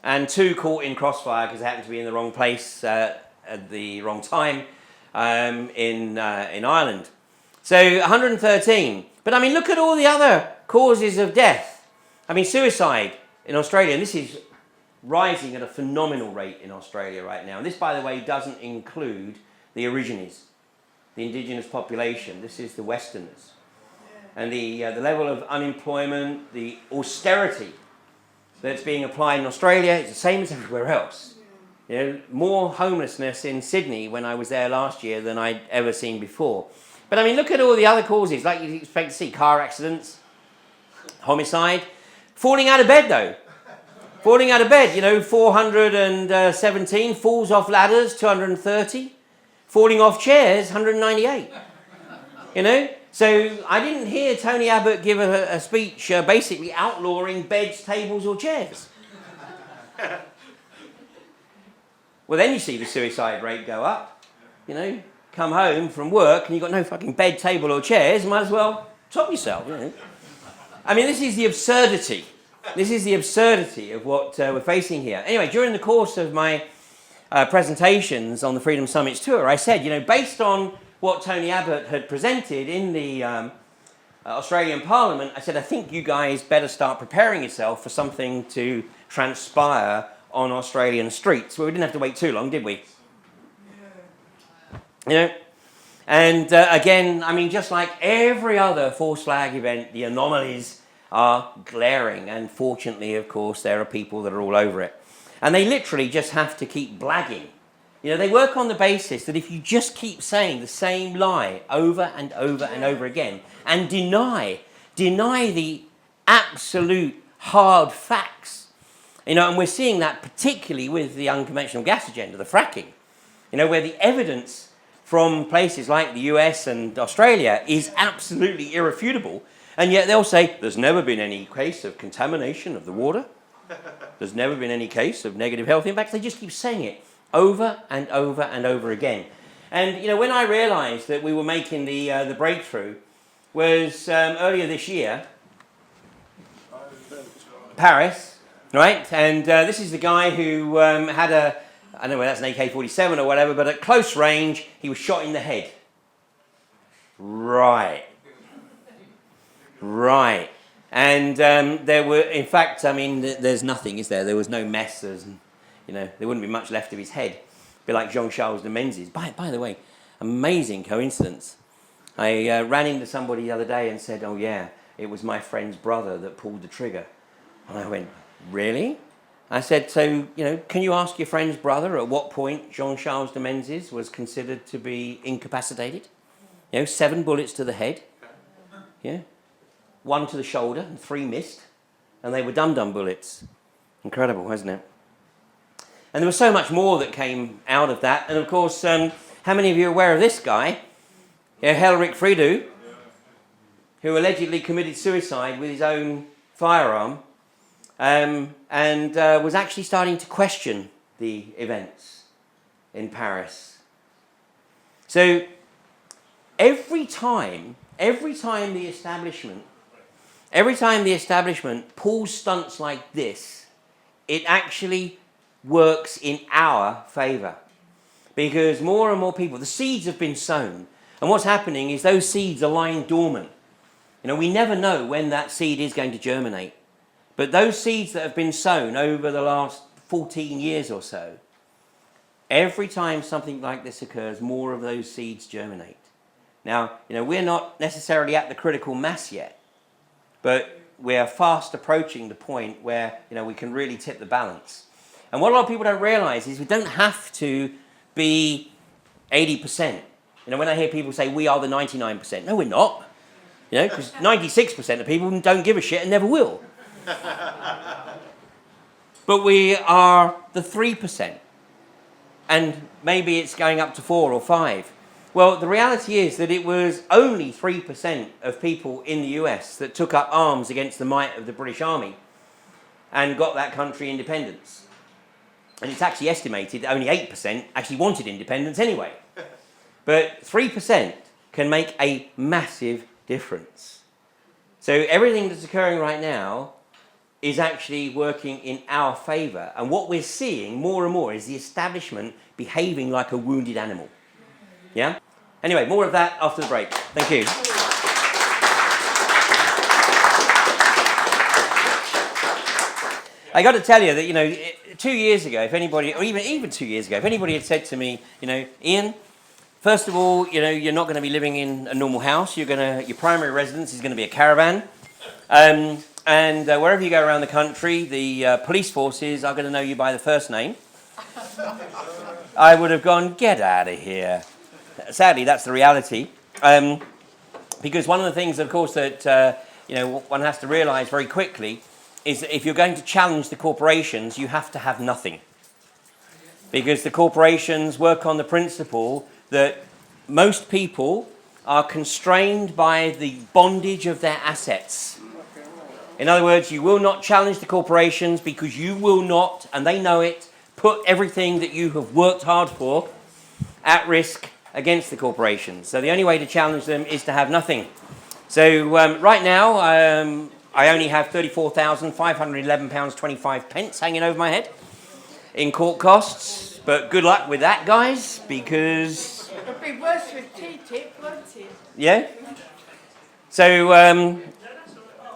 And 2 caught in crossfire because they happened to be in the wrong place at the wrong time in Ireland. So 113. But I mean, look at all the other causes of death. I mean, suicide in Australia, and this is rising at a phenomenal rate in Australia right now. And this, by the way, doesn't include the Aborigines, the indigenous population. This is the Westerners. And the level of unemployment, the austerity that's being applied in Australia is the same as everywhere else. More homelessness in Sydney when I was there last year than I'd ever seen before. But I mean, look at all the other causes, like you'd expect to see: car accidents, homicide. Falling out of bed, though. Falling out of bed, 417. Falls off ladders, 230. Falling off chairs, 198. So I didn't hear Tony Abbott give a speech basically outlawing beds, tables or chairs. Well, then you see the suicide rate go up. Come home from work and you've got no fucking bed, table or chairs, might as well top yourself. I mean, this is the absurdity. This is the absurdity of what we're facing here. Anyway, during the course of my presentations on the Freedom Summits tour, I said, based on what Tony Abbott had presented in the Australian Parliament, I said, I think you guys better start preparing yourself for something to transpire on Australian streets. Well, we didn't have to wait too long, did we? And again, I mean, just like every other false flag event, the anomalies are glaring. And fortunately, of course, there are people that are all over it. And they literally just have to keep blagging. You know, they work on the basis that if you just keep saying the same lie over and over and over again and deny the absolute hard facts, you know, and we're seeing that particularly with the unconventional gas agenda, the fracking, you know, where the evidence from places like the US and Australia is absolutely irrefutable, and yet they'll say there's never been any case of contamination of the water, there's never been any case of negative health impacts. They just keep saying it over and over and over again. And you know, when I realized that we were making the breakthrough was earlier this year, Paris, right? And this is the guy who had I don't know whether that's an AK-47 or whatever, but at close range, he was shot in the head. Right. Right. And there were, in fact, I mean, there's nothing, is there? There was no mess. You know, there wouldn't be much left of his head. A bit like Jean-Charles de Menzies. By the way, amazing coincidence. I ran into somebody the other day and said, oh yeah, it was my friend's brother that pulled the trigger. And I went, really? I said, so, you know, can you ask your friend's brother at what point Jean-Charles de Menzies was considered to be incapacitated? You know, 7 bullets to the head. Yeah. 1 to the shoulder and 3 missed. And they were dum-dum bullets. Incredible, wasn't it? And there was so much more that came out of that. And of course, how many of you are aware of this guy? Yeah, Helrik Fridu, who allegedly committed suicide with his own firearm. And was actually starting to question the events in Paris. So every time the establishment pulls stunts like this, it actually works in our favor. Because more and more people, the seeds have been sown, and what's happening is those seeds are lying dormant. You know, we never know when that seed is going to germinate. But those seeds that have been sown over the last 14 years or so, every time something like this occurs, more of those seeds germinate. Now, you know, we're not necessarily at the critical mass yet, but we're fast approaching the point where, you know, we can really tip the balance. And what a lot of people don't realize is we don't have to be 80%. You know, when I hear people say we are the 99%, no, we're not. You know, because 96% of people don't give a shit and never will. But we are the 3%, and maybe it's going up to 4 or 5. Well, the reality is that it was only 3% of people in the US that took up arms against the might of the British Army and got that country independence. And it's actually estimated that only 8% actually wanted independence anyway. But 3% can make a massive difference. So everything that's occurring right now is actually working in our favour. And what we're seeing more and more is the establishment behaving like a wounded animal. Yeah? Anyway, more of that after the break. Thank you. I got to tell you that, you know, 2 years ago, if anybody, or even 2 years ago, if anybody had said to me, you know, Ian, first of all, you know, you're not going to be living in a normal house. Your primary residence is going to be a caravan. And wherever you go around the country, the police forces are going to know you by the first name. I would have gone, get out of here. Sadly, that's the reality. Because one of the things, of course, that you know, one has to realise very quickly is that if you're going to challenge the corporations, you have to have nothing. Because the corporations work on the principle that most people are constrained by the bondage of their assets. In other words, you will not challenge the corporations because you will not, and they know it, put everything that you have worked hard for at risk against the corporations. So the only way to challenge them is to have nothing. So right now, I only have £34,511.25 hanging over my head in court costs. But good luck with that, guys, because... It'll be worse with TTIP, won't it? Yeah? So...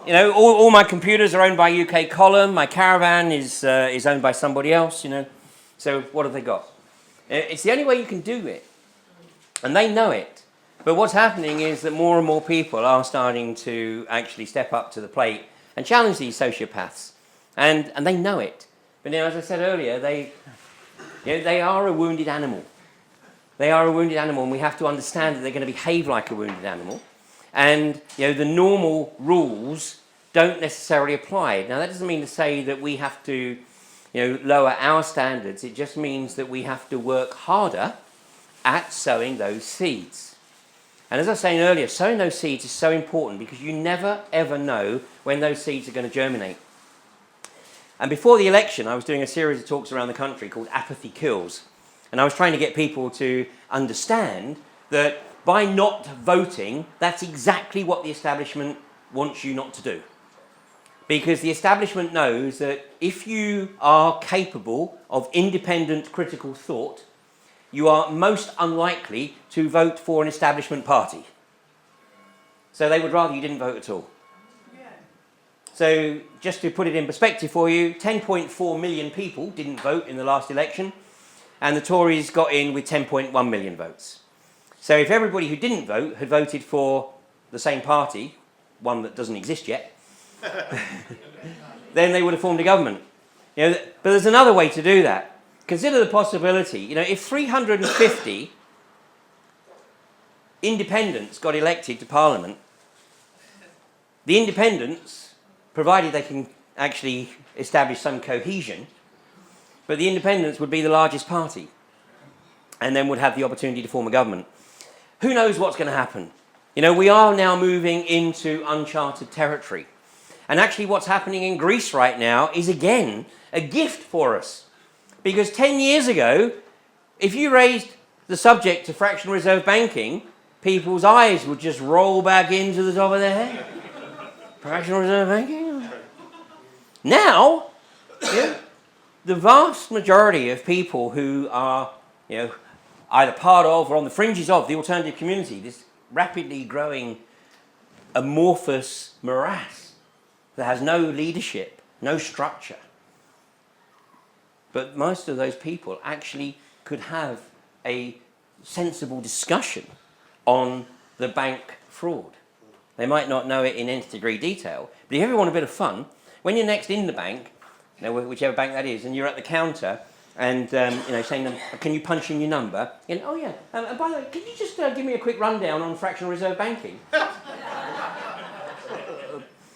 you know, all my computers are owned by UK Column. My caravan is owned by somebody else, you know. So what have they got? It's the only way you can do it. And they know it. But what's happening is that more and more people are starting to actually step up to the plate and challenge these sociopaths. And they know it. But now, as I said earlier, they are a wounded animal. They are a wounded animal, and we have to understand that they're going to behave like a wounded animal. And the normal rules don't necessarily apply. Now, that doesn't mean to say that we have to lower our standards. It just means that we have to work harder at sowing those seeds. And as I was saying earlier, sowing those seeds is so important because you never, ever know when those seeds are going to germinate. And before the election, I was doing a series of talks around the country called Apathy Kills. And I was trying to get people to understand that by not voting, that's exactly what the establishment wants you not to do. Because the establishment knows that if you are capable of independent critical thought, you are most unlikely to vote for an establishment party. So they would rather you didn't vote at all. So just to put it in perspective for you, 10.4 million people didn't vote in the last election, and the Tories got in with 10.1 million votes. So if everybody who didn't vote had voted for the same party, one that doesn't exist yet, then they would have formed a government. But there's another way to do that. Consider the possibility, if 350 independents got elected to Parliament, the independents, provided they can actually establish some cohesion, but the independents would be the largest party and then would have the opportunity to form a government. Who knows what's going to happen? We are now moving into uncharted territory. And actually what's happening in Greece right now is, again, a gift for us. Because 10 years ago, if you raised the subject of fractional reserve banking, people's eyes would just roll back into the top of their head. Fractional reserve banking? Now, the vast majority of people who are, either part of or on the fringes of the alternative community, this rapidly growing amorphous morass that has no leadership, no structure. But most of those people actually could have a sensible discussion on the bank fraud. They might not know it in nth degree detail, but if you ever want a bit of fun, when you're next in the bank, whichever bank that is, and you're at the counter and saying to them, can you punch in your number? Oh yeah, and by the way, can you just give me a quick rundown on fractional reserve banking?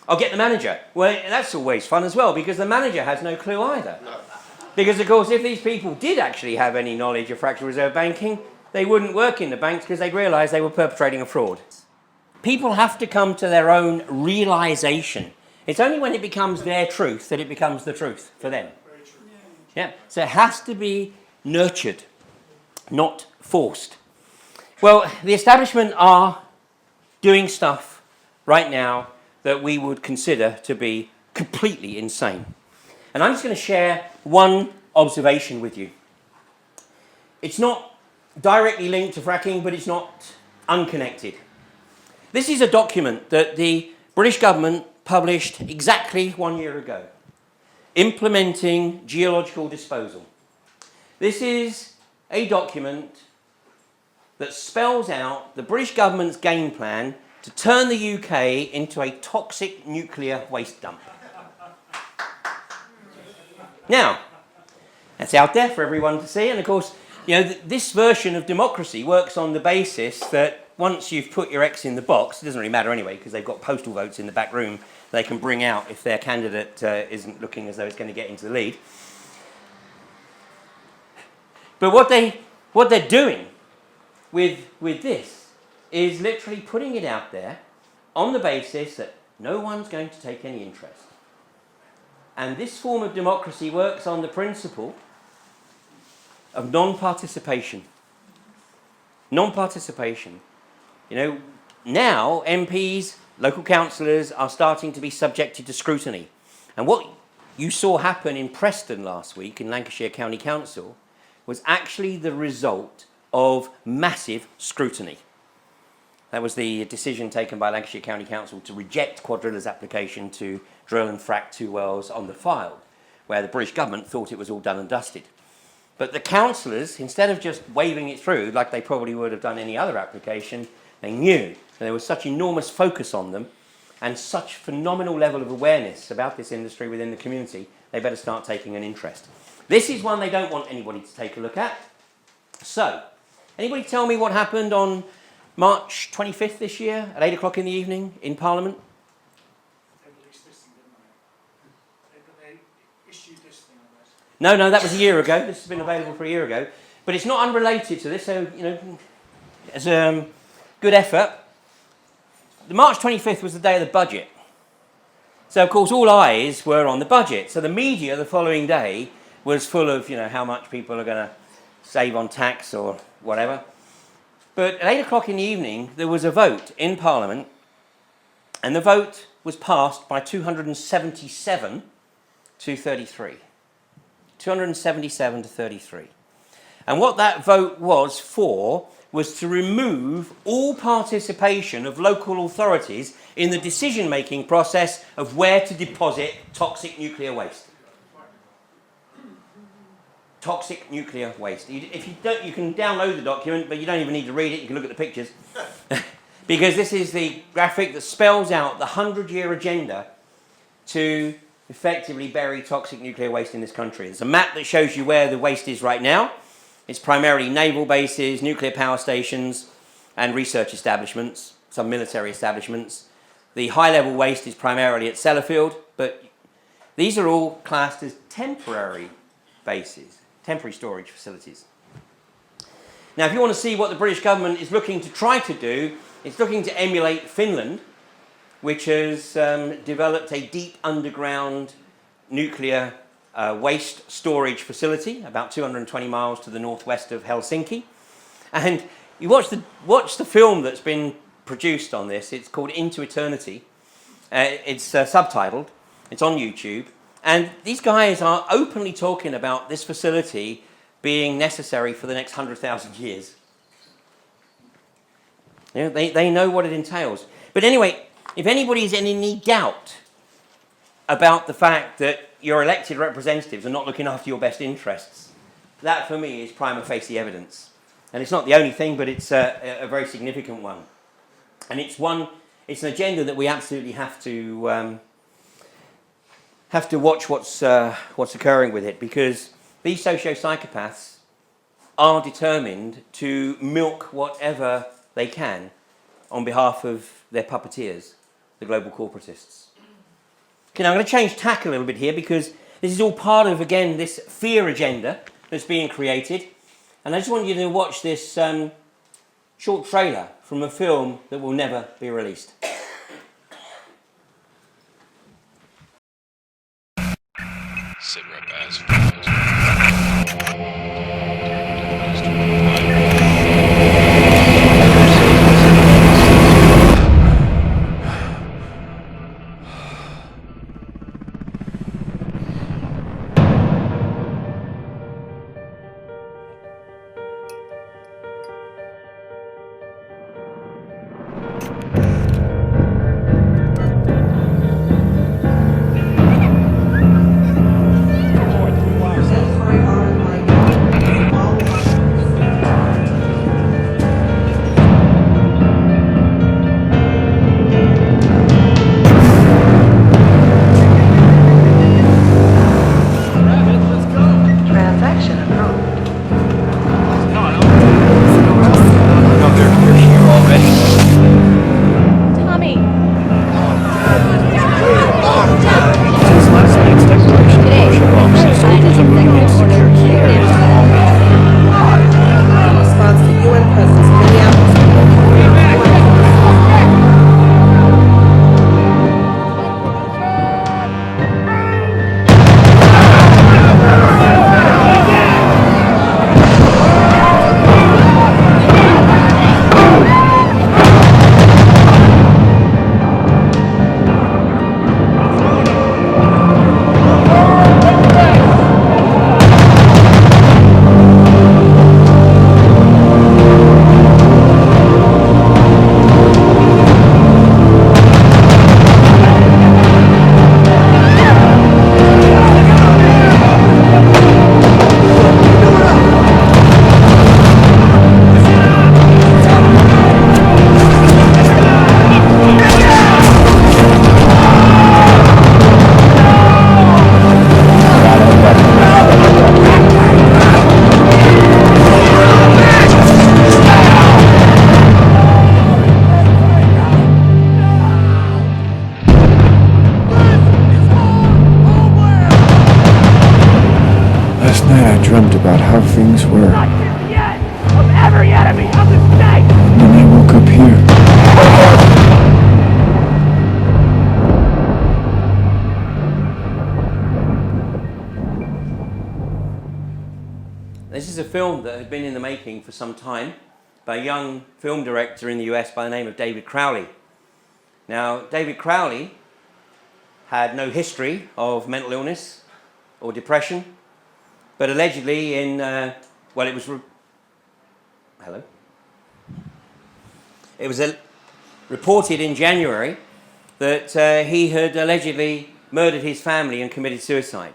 I'll get the manager. Well, that's always fun as well, because the manager has no clue either. No. Because, of course, if these people did actually have any knowledge of fractional reserve banking, they wouldn't work in the banks because they'd realise they were perpetrating a fraud. People have to come to their own realisation. It's only when it becomes their truth that it becomes the truth for them. Yeah. So it has to be nurtured, not forced. Well, the establishment are doing stuff right now that we would consider to be completely insane. And I'm just going to share one observation with you. It's not directly linked to fracking, but it's not unconnected. This is a document that the British government published exactly 1 year ago, implementing geological disposal. This is a document that spells out the British government's game plan to turn the UK into a toxic nuclear waste dump. Now, that's out there for everyone to see, and of course, this version of democracy works on the basis that once you've put your X in the box, it doesn't really matter anyway, because they've got postal votes in the back room they can bring out if their candidate isn't looking as though it's going to get into the lead. But what they're doing with this is literally putting it out there on the basis that no one's going to take any interest. And this form of democracy works on the principle of non-participation. Non-participation. Now MPs, local councillors are starting to be subjected to scrutiny. And what you saw happen in Preston last week in Lancashire County Council was actually the result of massive scrutiny. That was the decision taken by Lancashire County Council to reject Quadrilla's application to drill and frack 2 wells on the Fylde, where the British government thought it was all done and dusted. But the councillors, instead of just waving it through like they probably would have done any other application, They knew that there was such enormous focus on them and such phenomenal level of awareness about this industry within the community, they better start taking an interest. This is one they don't want anybody to take a look at. So, anybody tell me what happened on March 25th this year at 8 o'clock in the evening in Parliament? They released this thing, didn't they? They issued this thing, I guess. No, that was a year ago. This has been available for a year ago. But it's not unrelated to this, so, you know, as a good effort. The March 25th was the day of the budget. So, of course, all eyes were on the budget. So the media the following day was full of, you know, how much people are going to save on tax or whatever. But at 8 o'clock in the evening, there was a vote in Parliament, and the vote was passed by 277 to 33. 277 to 33. And what that vote was for was to remove all participation of local authorities in the decision-making process of where to deposit toxic nuclear waste. Toxic nuclear waste. If you don't, you can download the document, but you don't even need to read it. You can look at the pictures. Because this is the graphic that spells out the 100-year agenda to effectively bury toxic nuclear waste in this country. There's a map that shows you where the waste is right now. It's primarily naval bases, nuclear power stations, and research establishments, some military establishments. The high-level waste is primarily at Sellafield, but these are all classed as temporary bases, temporary storage facilities. Now, if you want to see what the British government is looking to try to do, it's looking to emulate Finland, which has developed a deep underground nuclear waste storage facility about 220 miles to the northwest of Helsinki. And you watch the film that's been produced on this. It's called Into Eternity. It's subtitled. It's on YouTube. And these guys are openly talking about this facility being necessary for the next 100,000 years. You know, they know what it entails. But anyway, if anybody's in any doubt about the fact that your elected representatives are not looking after your best interests, that for me is prima facie evidence. And it's not the only thing, but it's a very significant one. And it's an agenda that we absolutely have to watch what's occurring with it, because these socio-psychopaths are determined to milk whatever they can on behalf of their puppeteers, the Global Corporatists. Okay, now I'm going to change tack a little bit here, because this is all part of, again, this fear agenda that's being created. And I just want you to watch this short trailer from a film that will never be released. Sit rep as Wow. Last night I dreamt about how things were. Not just yet of every enemy of the state! And then I woke up here. This is a film that had been in the making for some time by a young film director in the US by the name of David Crowley. Now, David Crowley had no history of mental illness or depression, but allegedly in, it was reported in January that he had allegedly murdered his family and committed suicide.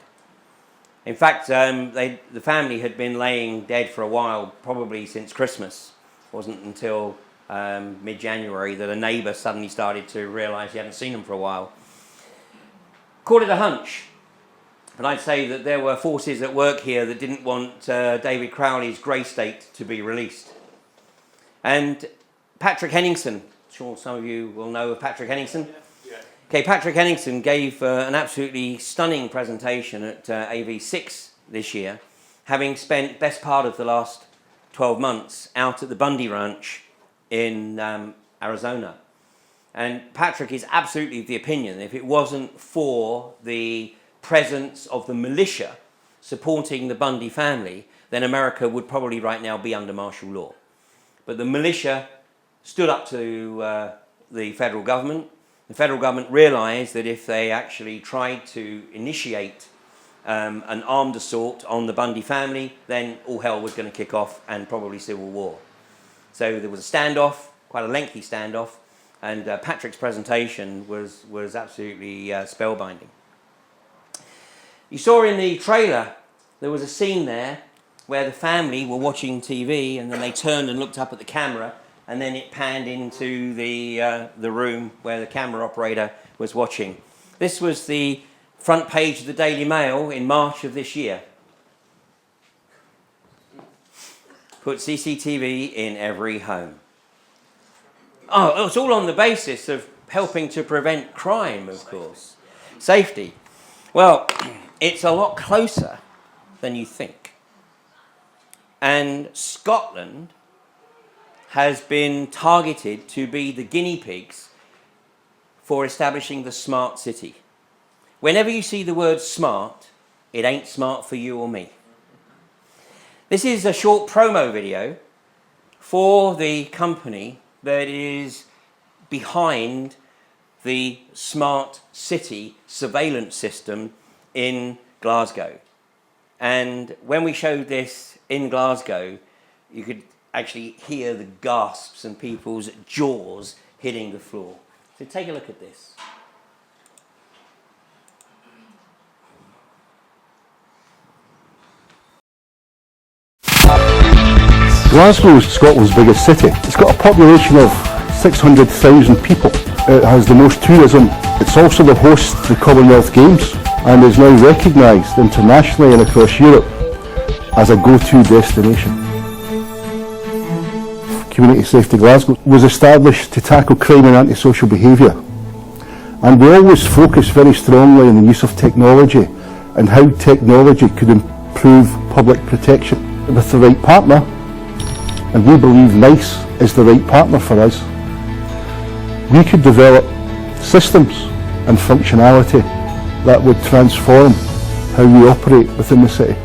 In fact, the family had been laying dead for a while, probably since Christmas. It wasn't until mid-January that a neighbour suddenly started to realise he hadn't seen them for a while. Called it a hunch, but I'd say that there were forces at work here that didn't want David Crowley's grey state to be released. And Patrick Henningsen, I'm sure some of you will know of Patrick Henningsen. Okay, Patrick Henningsen gave an absolutely stunning presentation at AV6 this year, having spent best part of the last 12 months out at the Bundy Ranch in Arizona. And Patrick is absolutely of the opinion that if it wasn't for the presence of the militia supporting the Bundy family, then America would probably right now be under martial law. But the militia stood up to the federal government. The federal government realised that if they actually tried to initiate an armed assault on the Bundy family, then all hell was going to kick off and probably civil war. So there was a standoff, quite a lengthy standoff, and Patrick's presentation was absolutely spellbinding. You saw in the trailer there was a scene there where the family were watching TV and then they turned and looked up at the camera, and then it panned into the room where the camera operator was watching. This was the front page of the Daily Mail in March of this year. Put CCTV in every home. Oh, it's all on the basis of helping to prevent crime, of course. Safety. Well, it's a lot closer than you think. And Scotland has been targeted to be the guinea pigs for establishing the smart city. Whenever you see the word smart, it ain't smart for you or me. This is a short promo video for the company that is behind the smart city surveillance system in Glasgow. And when we showed this in Glasgow, you could actually hear the gasps and people's jaws hitting the floor. So take a look at this. Glasgow is Scotland's biggest city. It's got a population of 600,000 people. It has the most tourism. It's also the host of the Commonwealth Games and is now recognised internationally and across Europe as a go-to destination. Community Safety Glasgow was established to tackle crime and antisocial behaviour, and we always focus very strongly on the use of technology and how technology could improve public protection. With the right partner, and we believe NICE is the right partner for us, we could develop systems and functionality that would transform how we operate within the city.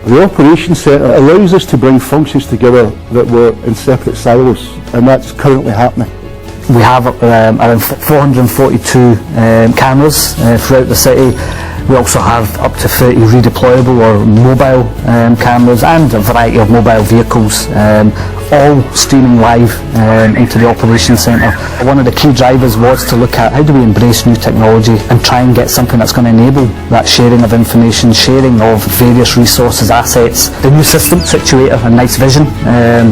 The Operations Centre allows us to bring functions together that were in separate silos, and that's currently happening. We have around 442 cameras throughout the city. We also have up to 30 redeployable or mobile cameras and a variety of mobile vehicles, all streaming live into the Operations Centre. One of the key drivers was to look at how do we embrace new technology and try and get something that's going to enable that sharing of information, sharing of various resources, assets. The new system, Situator and Nice Vision,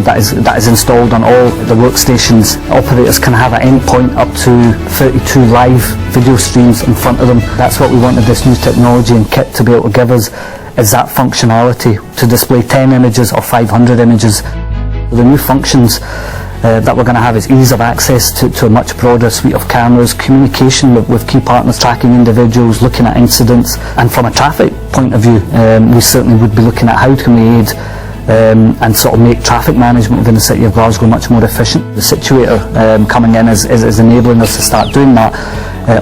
that is installed on all the workstations. Operators can have at any point up to 32 live video streams in front of them. That's what we wanted this new technology and kit to be able to give us, is that functionality to display 10 images or 500 images. The new functions that we're going to have is ease of access to a much broader suite of cameras, communication with key partners, tracking individuals, looking at incidents, and from a traffic point of view, we certainly would be looking at how can we aid and sort of make traffic management within the City of Glasgow much more efficient. The situator coming in is enabling us to start doing that.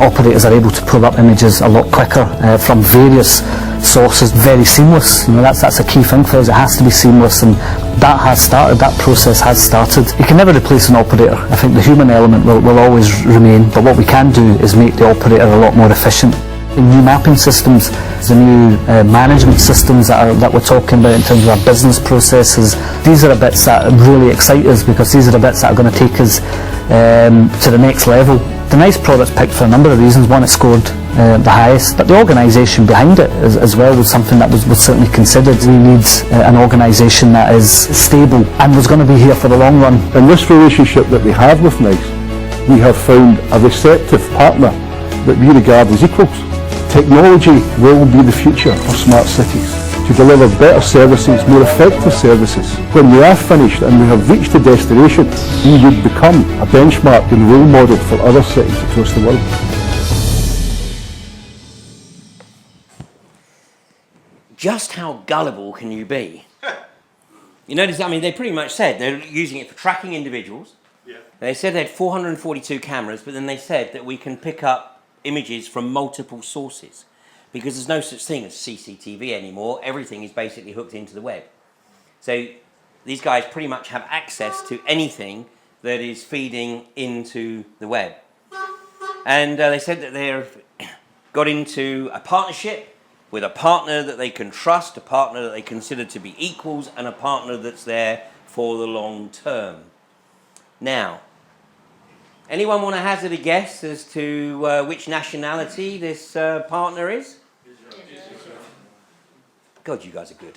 Operators are able to pull up images a lot quicker from various sources, very seamless. You know, that's a key thing for us. It has to be seamless, and that has started. That process has started. You can never replace an operator. I think the human element will always remain, but what we can do is make the operator a lot more efficient. The new mapping systems, the new management systems that we're talking about in terms of our business processes, these are the bits that really excite us, because these are the bits that are going to take us to the next level. The NICE product's picked for a number of reasons. One, it scored the highest, but the organisation behind it as well was something that was certainly considered. We need an organisation that is stable and was going to be here for the long run. In this relationship that we have with NICE, we have found a receptive partner that we regard as equals. Technology will be the future for smart cities, to deliver better services, more effective services. When we are finished and we have reached the destination, we would become a benchmark and role model for other cities across the world. Just how gullible can you be? You notice, I mean, they pretty much said they're using it for tracking individuals. Yeah. They said they had 442 cameras, but then they said that we can pick up images from multiple sources, because there's no such thing as CCTV anymore. Everything is basically hooked into the web. So these guys pretty much have access to anything that is feeding into the web. And they said that they've got into a partnership with a partner that they can trust, a partner that they consider to be equals, and a partner that's there for the long term. Now, anyone want to hazard a guess as to which nationality this partner is? God, you guys are good.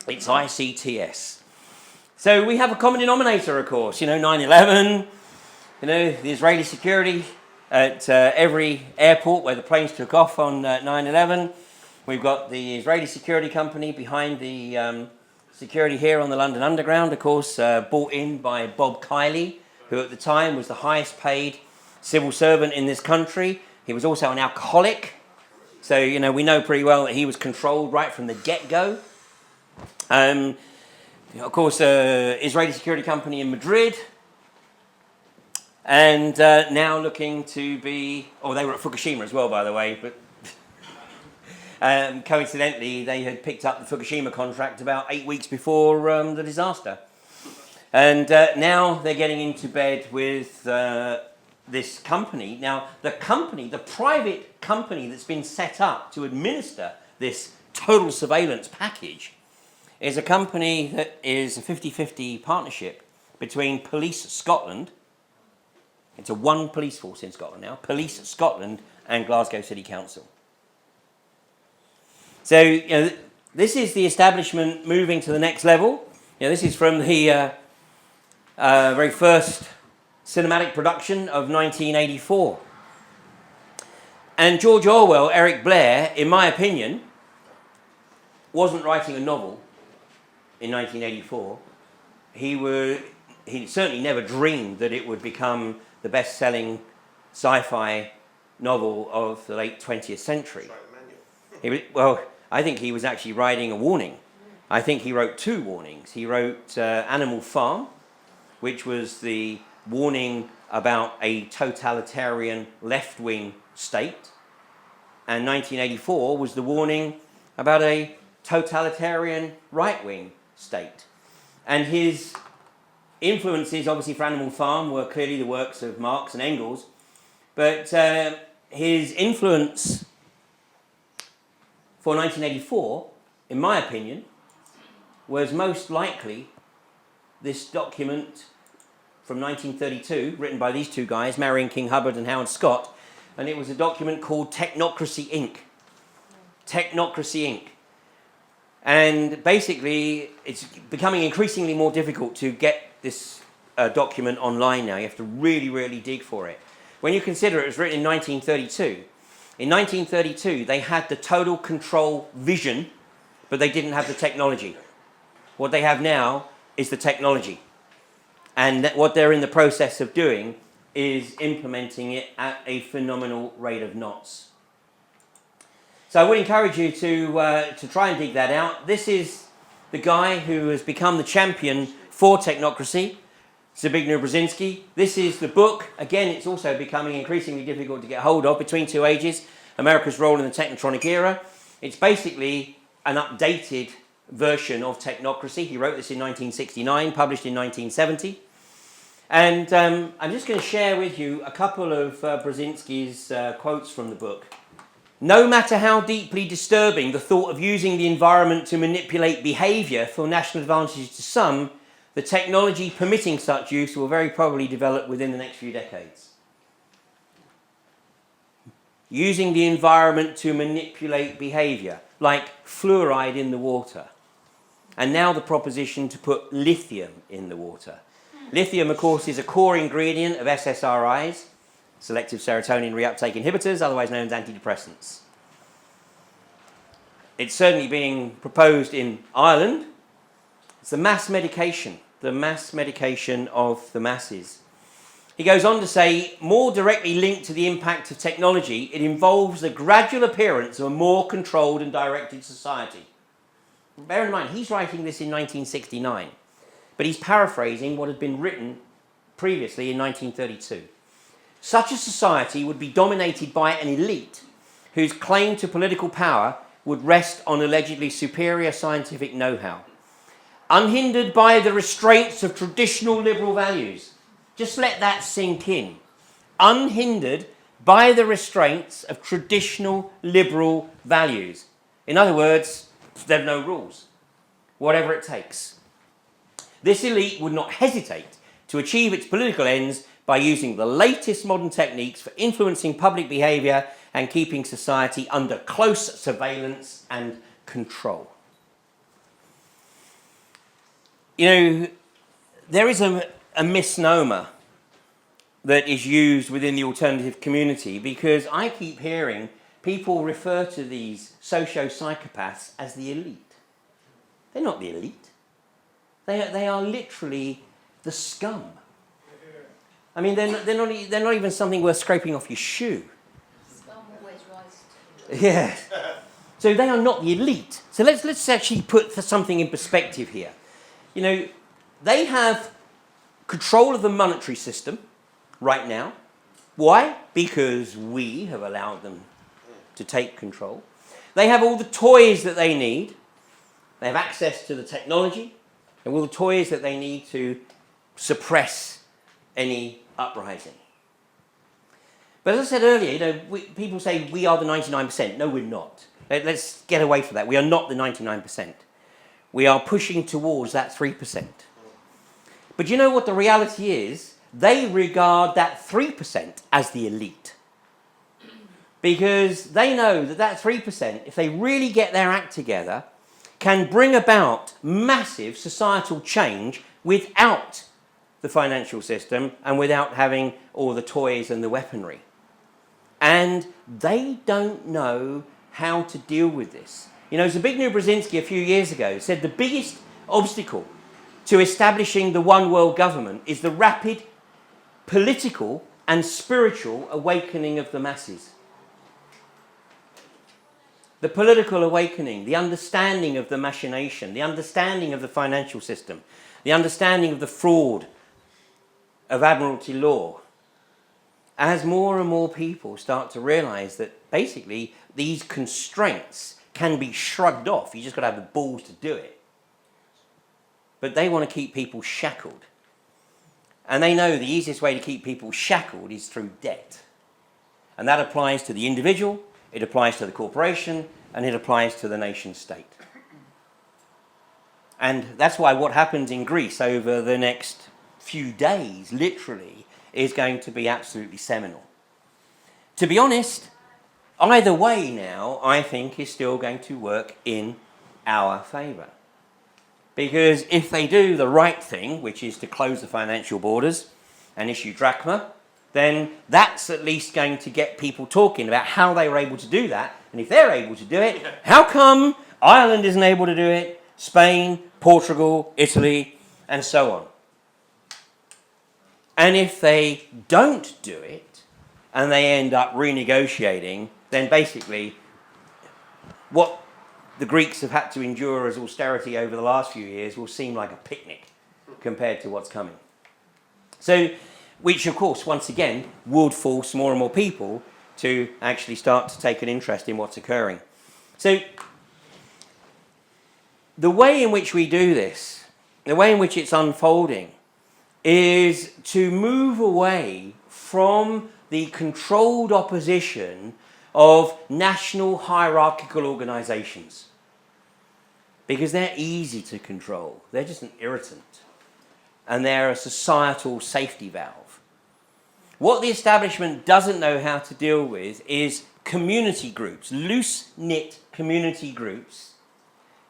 It's ICTS. So we have a common denominator, of course. You know, 9/11, you know, the Israeli security at every airport where the planes took off on 9/11. We've got the Israeli security company behind the security here on the London Underground, of course, bought in by Bob Kiley, who at the time was the highest paid civil servant in this country. He was also an alcoholic. So, you know, we know pretty well that he was controlled right from the get-go. Of course, Israeli security company in Madrid. And now looking to be... Oh, they were at Fukushima as well, by the way. But coincidentally, they had picked up the Fukushima contract about 8 weeks before the disaster. And now they're getting into bed with this company. Now, the private company that's been set up to administer this total surveillance package is a company that is a 50-50 partnership between Police Scotland. It's a one police force in Scotland now, Police Scotland and Glasgow City Council. So, you know, this is the establishment moving to the next level. You know, this is from the very first cinematic production of 1984. And George Orwell, Eric Blair, in my opinion, wasn't writing a novel in 1984. He certainly never dreamed that it would become the best-selling sci-fi novel of the late 20th century. I think he was actually writing a warning. I think he wrote two warnings. He wrote Animal Farm, which was the warning about a totalitarian left-wing state. And 1984 was the warning about a totalitarian right-wing state. And his influences, obviously, for Animal Farm were clearly the works of Marx and Engels. But his influence for 1984, in my opinion, was most likely this document from 1932, written by these two guys, Marion King Hubbard and Howard Scott, and it was a document called Technocracy, Inc. Technocracy, Inc. And basically, it's becoming increasingly more difficult to get this document online now. You have to really, really dig for it. When you consider it was written in 1932, in 1932, they had the total control vision, but they didn't have the technology. What they have now is the technology. And what they're in the process of doing is implementing it at a phenomenal rate of knots. So I would encourage you to try and dig that out. This is the guy who has become the champion for technocracy, Zbigniew Brzezinski. This is the book. Again, it's also becoming increasingly difficult to get hold of, Between Two Ages, America's Role in the Technotronic Era. It's basically an updated version of technocracy. He wrote this in 1969, published in 1970. And I'm just going to share with you a couple of Brzezinski's quotes from the book. No matter how deeply disturbing the thought of using the environment to manipulate behaviour for national advantage to some, the technology permitting such use will very probably develop within the next few decades. Using the environment to manipulate behaviour, like fluoride in the water. And now the proposition to put lithium in the water. Lithium, of course, is a core ingredient of SSRIs, selective serotonin reuptake inhibitors, otherwise known as antidepressants. It's certainly being proposed in Ireland. It's the mass medication of the masses. He goes on to say, more directly linked to the impact of technology, it involves the gradual appearance of a more controlled and directed society. Bear in mind, he's writing this in 1969, but he's paraphrasing what had been written previously in 1932. Such a society would be dominated by an elite whose claim to political power would rest on allegedly superior scientific know-how, unhindered by the restraints of traditional liberal values. Just let that sink in. Unhindered by the restraints of traditional liberal values. In other words, there are no rules, whatever it takes. This elite would not hesitate to achieve its political ends by using the latest modern techniques for influencing public behaviour and keeping society under close surveillance and control. You know, there is a misnomer that is used within the alternative community, because I keep hearing people refer to these socio-psychopaths as the elite. They're not the elite. They are literally the scum. I mean, they're not even something worth scraping off your shoe. Scum always rise. Yeah. So they are not the elite. So let's actually put something in perspective here. You know, they have control of the monetary system right now. Why? Because we have allowed them to take control. They have all the toys that they need. They have access to the technology and all the toys that they need to suppress any uprising. But as I said earlier, you know, people say we are the 99%. No, we're not. Let's get away from that. We are not the 99%. We are pushing towards that 3%. But you know what the reality is? They regard that 3% as the elite. Because they know that 3%, if they really get their act together, can bring about massive societal change without the financial system and without having all the toys and the weaponry. And they don't know how to deal with this. You know, Zbigniew Brzezinski a few years ago said the biggest obstacle to establishing the one world government is the rapid political and spiritual awakening of the masses. The political awakening, the understanding of the machination, the understanding of the financial system, the understanding of the fraud of admiralty law. As more and more people start to realise that basically these constraints can be shrugged off, you just got to have the balls to do it. But they want to keep people shackled. And they know the easiest way to keep people shackled is through debt. And that applies to the individual, it applies to the corporation, and it applies to the nation state. And that's why what happens in Greece over the next few days, literally, is going to be absolutely seminal. To be honest, either way now, I think, is still going to work in our favour. Because if they do the right thing, which is to close the financial borders and issue drachma, then that's at least going to get people talking about how they were able to do that. And if they're able to do it, how come Ireland isn't able to do it? Spain, Portugal, Italy, and so on. And if they don't do it, and they end up renegotiating, then basically what the Greeks have had to endure as austerity over the last few years will seem like a picnic compared to what's coming. So, which of course, once again, would force more and more people to actually start to take an interest in what's occurring. So, the way in which we do this, the way in which it's unfolding, is to move away from the controlled opposition of national hierarchical organizations. Because they're easy to control. They're just an irritant. And they're a societal safety valve. What the establishment doesn't know how to deal with is community groups, loose-knit community groups,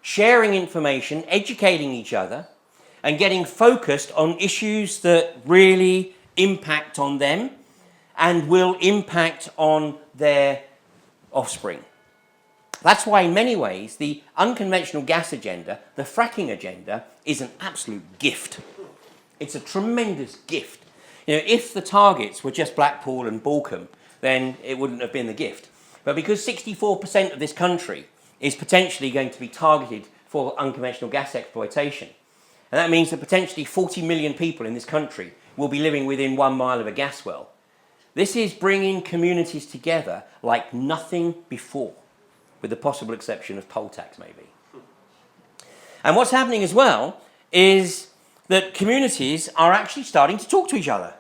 sharing information, educating each other, and getting focused on issues that really impact on them and will impact on their offspring. That's why, in many ways, the unconventional gas agenda, the fracking agenda, is an absolute gift. It's a tremendous gift. You know, if the targets were just Blackpool and Balcombe, then it wouldn't have been the gift. But because 64% of this country is potentially going to be targeted for unconventional gas exploitation, and that means that potentially 40 million people in this country will be living within 1 mile of a gas well. This is bringing communities together like nothing before, with the possible exception of poll tax, maybe. And what's happening as well is that communities are actually starting to talk to each other.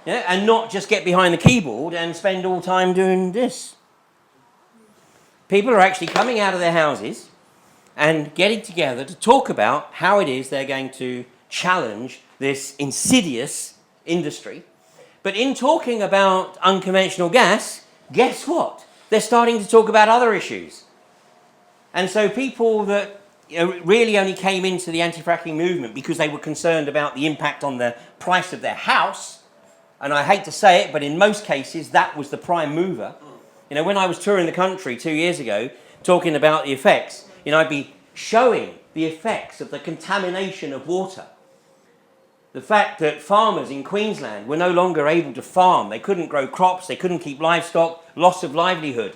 Yeah, and not just get behind the keyboard and spend all time doing this. People are actually coming out of their houses and getting together to talk about how it is they're going to challenge this insidious industry. But in talking about unconventional gas, guess what? They're starting to talk about other issues. And so people that really only came into the anti-fracking movement because they were concerned about the impact on the price of their house, and I hate to say it, but in most cases that was the prime mover. You know, when I was touring the country 2 years ago, talking about the effects, I'd be showing the effects of the contamination of water. The fact that farmers in Queensland were no longer able to farm, they couldn't grow crops, they couldn't keep livestock, loss of livelihood.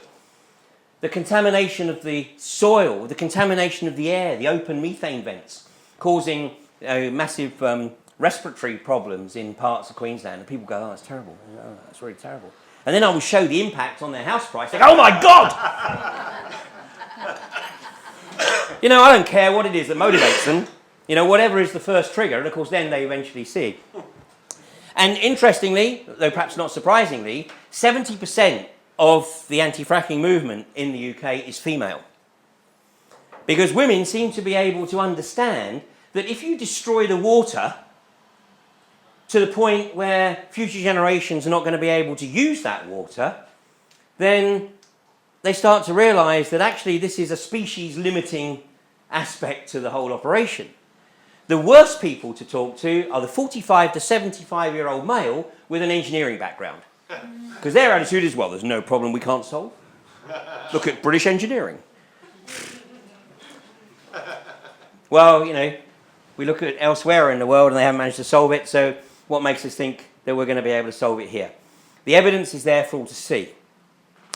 The contamination of the soil, the contamination of the air, the open methane vents, causing massive respiratory problems in parts of Queensland. And people go, oh, that's terrible. Oh, that's really terrible. And then I would show the impact on their house price. They go, oh my God! I don't care what it is that motivates them. Whatever is the first trigger, and of course then they eventually see. And interestingly, though perhaps not surprisingly, 70% of the anti-fracking movement in the UK is female. Because women seem to be able to understand that if you destroy the water to the point where future generations are not going to be able to use that water, then they start to realise that actually this is a species limiting aspect to the whole operation. The worst people to talk to are the 45 to 75-year-old male with an engineering background. Because their attitude is, well, there's no problem we can't solve. Look at British engineering. Well, we look at elsewhere in the world and they haven't managed to solve it, so what makes us think that we're going to be able to solve it here? The evidence is there for all to see.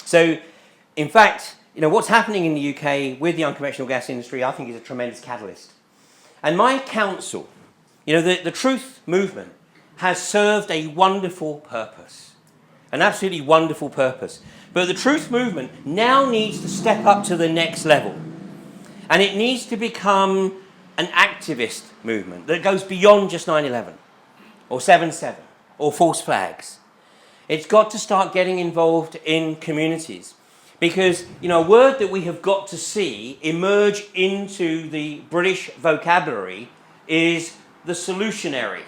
So, in fact, what's happening in the UK with the unconventional gas industry, I think, is a tremendous catalyst. And my counsel, the truth movement has served a wonderful purpose. An absolutely wonderful purpose. But the truth movement now needs to step up to the next level. And it needs to become an activist movement that goes beyond just 9/11 or 7/7 or false flags. It's got to start getting involved in communities. Because, a word that we have got to see emerge into the British vocabulary is the solutionary.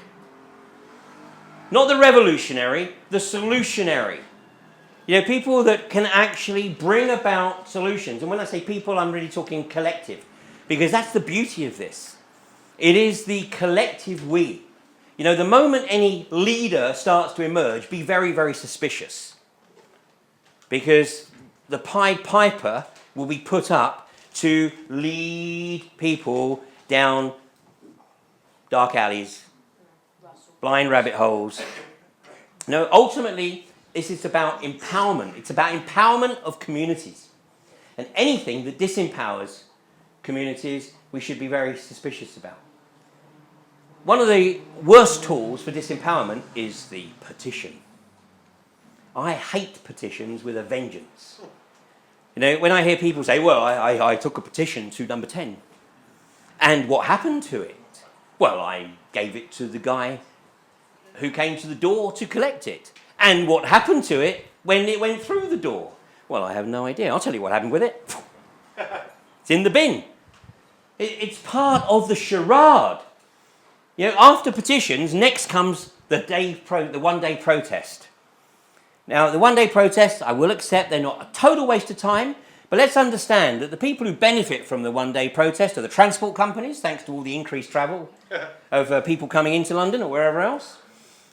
Not the revolutionary, the solutionary. People that can actually bring about solutions. And when I say people, I'm really talking collective. Because that's the beauty of this. It is the collective we. The moment any leader starts to emerge, be very, very suspicious. Because the Pied Piper will be put up to lead people down dark alleys, blind rabbit holes. No, ultimately, this is about empowerment. It's about empowerment of communities. And anything that disempowers communities, we should be very suspicious about. One of the worst tools for disempowerment is the petition. I hate petitions with a vengeance. You know, when I hear people say, well, I took a petition to number 10. And what happened to it? Well, I gave it to the guy who came to the door to collect it. And what happened to it when it went through the door? Well, I have no idea. I'll tell you what happened with it. It's in the bin. It's part of the charade. You know, after petitions, next comes the one-day protest. Now, the one-day protests, I will accept they're not a total waste of time, but let's understand that the people who benefit from the one-day protest are the transport companies, thanks to all the increased travel of people coming into London or wherever else.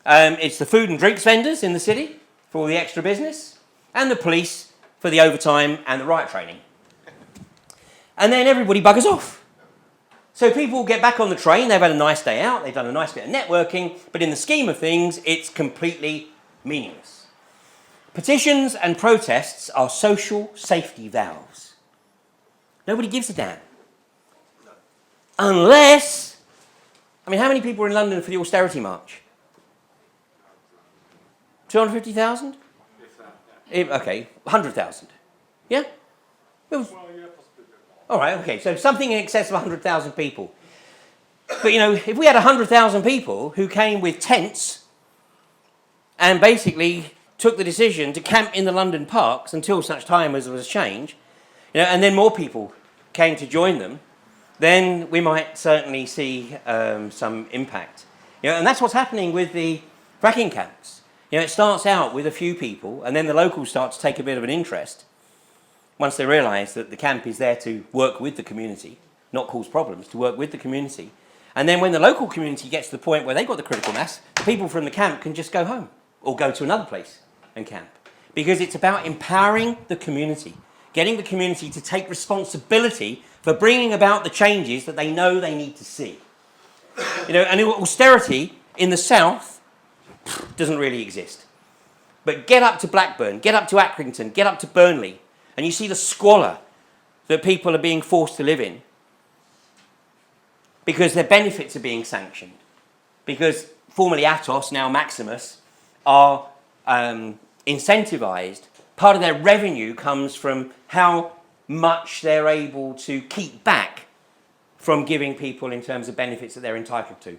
It's the food and drinks vendors in the city for all the extra business, and the police for the overtime and the riot training. And then everybody buggers off. So people get back on the train, they've had a nice day out, they've done a nice bit of networking, but in the scheme of things, it's completely meaningless. Petitions and protests are social safety valves. Nobody gives a damn. Unless, I mean, how many people were in London for the austerity march? 250,000? Okay, 100,000. Yeah? It was, all right, okay, so something in excess of 100,000 people. But, you know, if we had 100,000 people who came with tents and basically took the decision to camp in the London parks until such time as there was change, you know, and then more people came to join them, then we might certainly see some impact. You know, and that's what's happening with the fracking camps. You know, it starts out with a few people, and then the locals start to take a bit of an interest once they realise that the camp is there to work with the community, not cause problems, to work with the community. And then when the local community gets to the point where they've got the critical mass, the people from the camp can just go home or go to another place and camp. Because it's about empowering the community, getting the community to take responsibility for bringing about the changes that they know they need to see. You know, and austerity in the south doesn't really exist. But get up to Blackburn, get up to Accrington, get up to Burnley, and you see the squalor that people are being forced to live in because their benefits are being sanctioned. Because formerly Atos, now Maximus, are incentivised. Part of their revenue comes from how much they're able to keep back from giving people in terms of benefits that they're entitled to.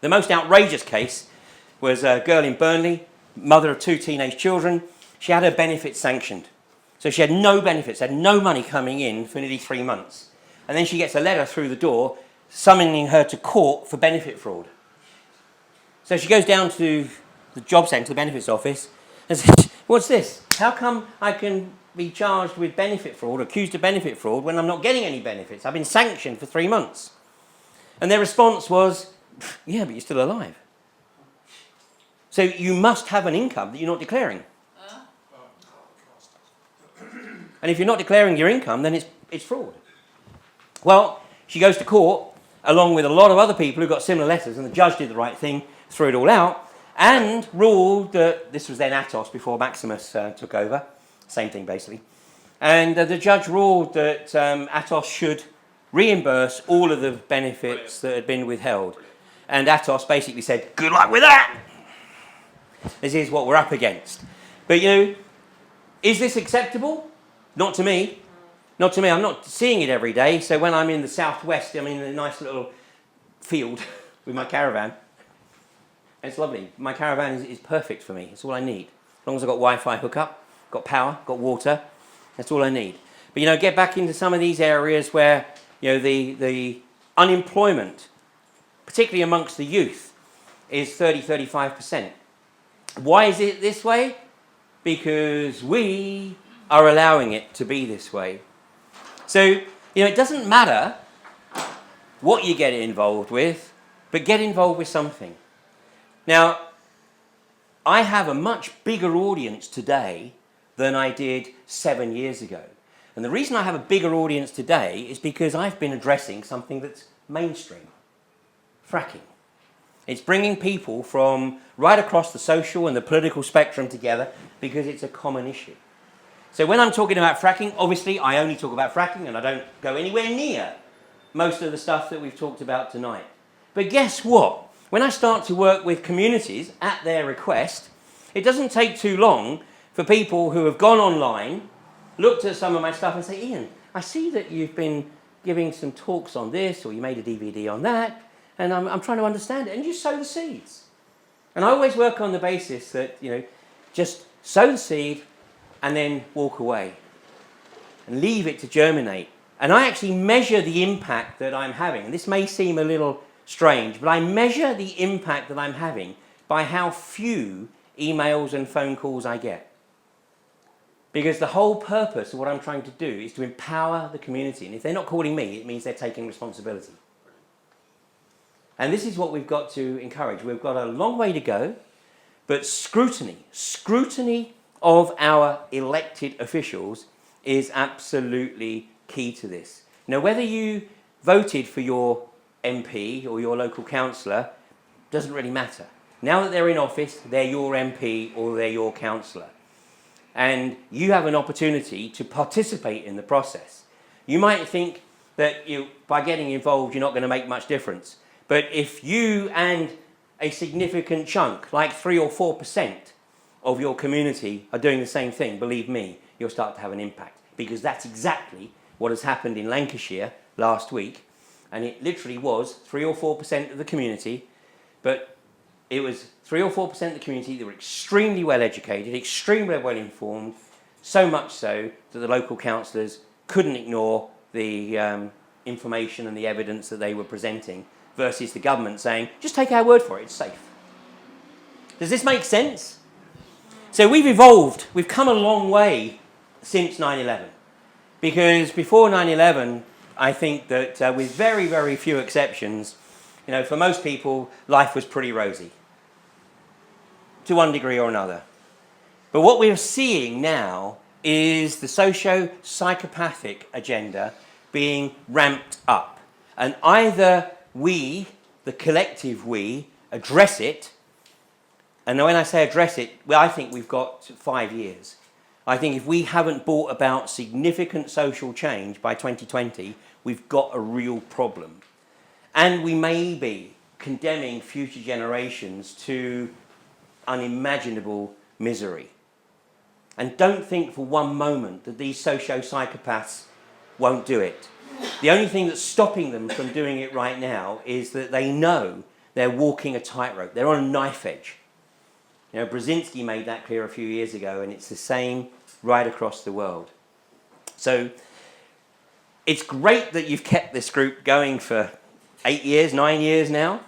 The most outrageous case was a girl in Burnley, mother of 2 teenage children. She had her benefits sanctioned. So she had no benefits, had no money coming in for nearly 3 months. And then she gets a letter through the door summoning her to court for benefit fraud. So she goes down to the job centre, the benefits office, and says, what's this? How come I can be charged with benefit fraud, accused of benefit fraud, when I'm not getting any benefits? I've been sanctioned for 3 months. And their response was, yeah, but you're still alive. So you must have an income that you're not declaring. And if you're not declaring your income, then it's fraud. Well, she goes to court, along with a lot of other people who got similar letters, and the judge did the right thing, threw it all out, and ruled that, this was then Atos before Maximus took over, same thing basically, and the judge ruled that Atos should reimburse all of the benefits that had been withheld. And Atos basically said, good luck with that! This is what we're up against. But, you know, is this acceptable? Not to me. Not to me. I'm not seeing it every day. So when I'm in the southwest, I'm in a nice little field with my caravan. It's lovely. My caravan is perfect for me. It's all I need. As long as I've got Wi-Fi hookup, got power, got water, that's all I need. But, you know, get back into some of these areas where, you know, the unemployment, particularly amongst the youth, is 30-35%. Why is it this way? Because we are allowing it to be this way. So, you know, it doesn't matter what you get involved with, but get involved with something. Now, I have a much bigger audience today than I did 7 years ago. And the reason I have a bigger audience today is because I've been addressing something that's mainstream. fracking. It's bringing people from right across the social and the political spectrum together because it's a common issue. So when I'm talking about fracking, obviously I only talk about fracking and I don't go anywhere near most of the stuff that we've talked about tonight. But guess what? When I start to work with communities at their request, it doesn't take too long for people who have gone online, looked at some of my stuff and say, Ian, I see that you've been giving some talks on this, or you made a DVD on that, and I'm trying to understand it, and you sow the seeds. And I always work on the basis that, just sow the seed and then walk away and leave it to germinate. And I actually measure the impact that I'm having. And this may seem a little strange, but I measure the impact that I'm having by how few emails and phone calls I get. Because the whole purpose of what I'm trying to do is to empower the community. And if they're not calling me, it means they're taking responsibility. And this is what we've got to encourage. We've got a long way to go, but scrutiny of our elected officials is absolutely key to this. Now, whether you voted for your MP or your local councillor doesn't really matter. Now that they're in office, they're your MP or they're your councillor. And you have an opportunity to participate in the process. You might think that by getting involved, you're not going to make much difference. But if you and a significant chunk, like 3 or 4% of your community are doing the same thing, believe me, you'll start to have an impact. Because that's exactly what has happened in Lancashire last week. And it literally was 3 or 4% of the community, but it was 3 or 4% of the community that were extremely well educated, extremely well informed, so much so that the local councillors couldn't ignore the information and the evidence that they were presenting, versus the government saying, just take our word for it, it's safe. Does this make sense? So we've evolved, we've come a long way since 9/11. Because before 9/11, I think that with very, very few exceptions, for most people, life was pretty rosy, to one degree or another. But what we're seeing now is the socio-psychopathic agenda being ramped up. And either we, the collective we, address it, and when I say address it, well, I think we've got 5 years. I think if we haven't brought about significant social change by 2020, we've got a real problem. And we may be condemning future generations to unimaginable misery. And don't think for one moment that these socio-psychopaths won't do it. The only thing that's stopping them from doing it right now is that they know they're walking a tightrope. They're on a knife edge. Brzezinski made that clear a few years ago, and it's the same right across the world. So it's great that you've kept this group going for 8 years, 9 years now.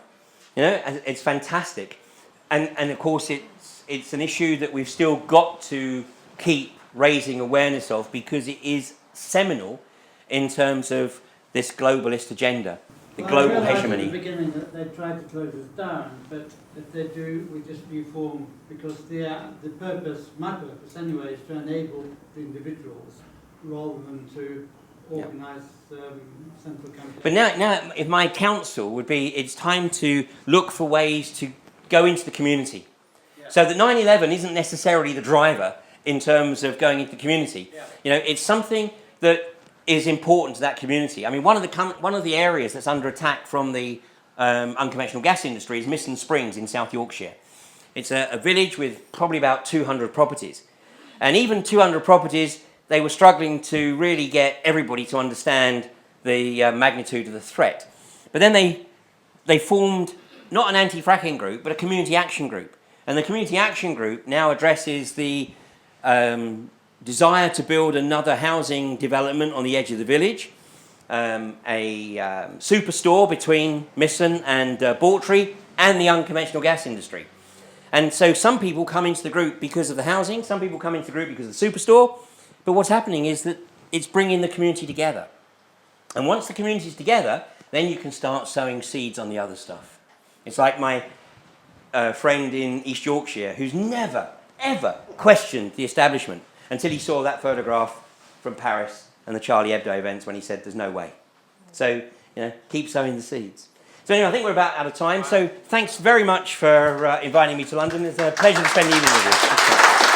It's fantastic. And of course, it's an issue that we've still got to keep raising awareness of, because it is seminal in terms of this globalist agenda, the global hegemony. At the beginning that they tried to close us down, but if they do, we just reform, because my purpose anyway, is to enable the individuals rather than to organise central campaigns. But now, if my counsel would be, it's time to look for ways to go into the community. Yeah. So that 9/11 isn't necessarily the driver in terms of going into the community. Yeah. It's something that is important to that community. I mean, one of the areas that's under attack from the unconventional gas industry is Misson Springs in South Yorkshire. It's a village with probably about 200 properties. And even 200 properties, they were struggling to really get everybody to understand the magnitude of the threat. But then they formed not an anti-fracking group, but a community action group. And the community action group now addresses the desire to build another housing development on the edge of the village, a superstore between Misson and Bawtry, and the unconventional gas industry. And so some people come into the group because of the housing, some people come into the group because of the superstore, but what's happening is that it's bringing the community together. And once the community's together, then you can start sowing seeds on the other stuff. It's like my friend in East Yorkshire who's never, ever questioned the establishment until he saw that photograph from Paris and the Charlie Hebdo events when he said, there's no way. So, keep sowing the seeds. So anyway, I think we're about out of time. So thanks very much for inviting me to London. It's a pleasure to spend the evening with you.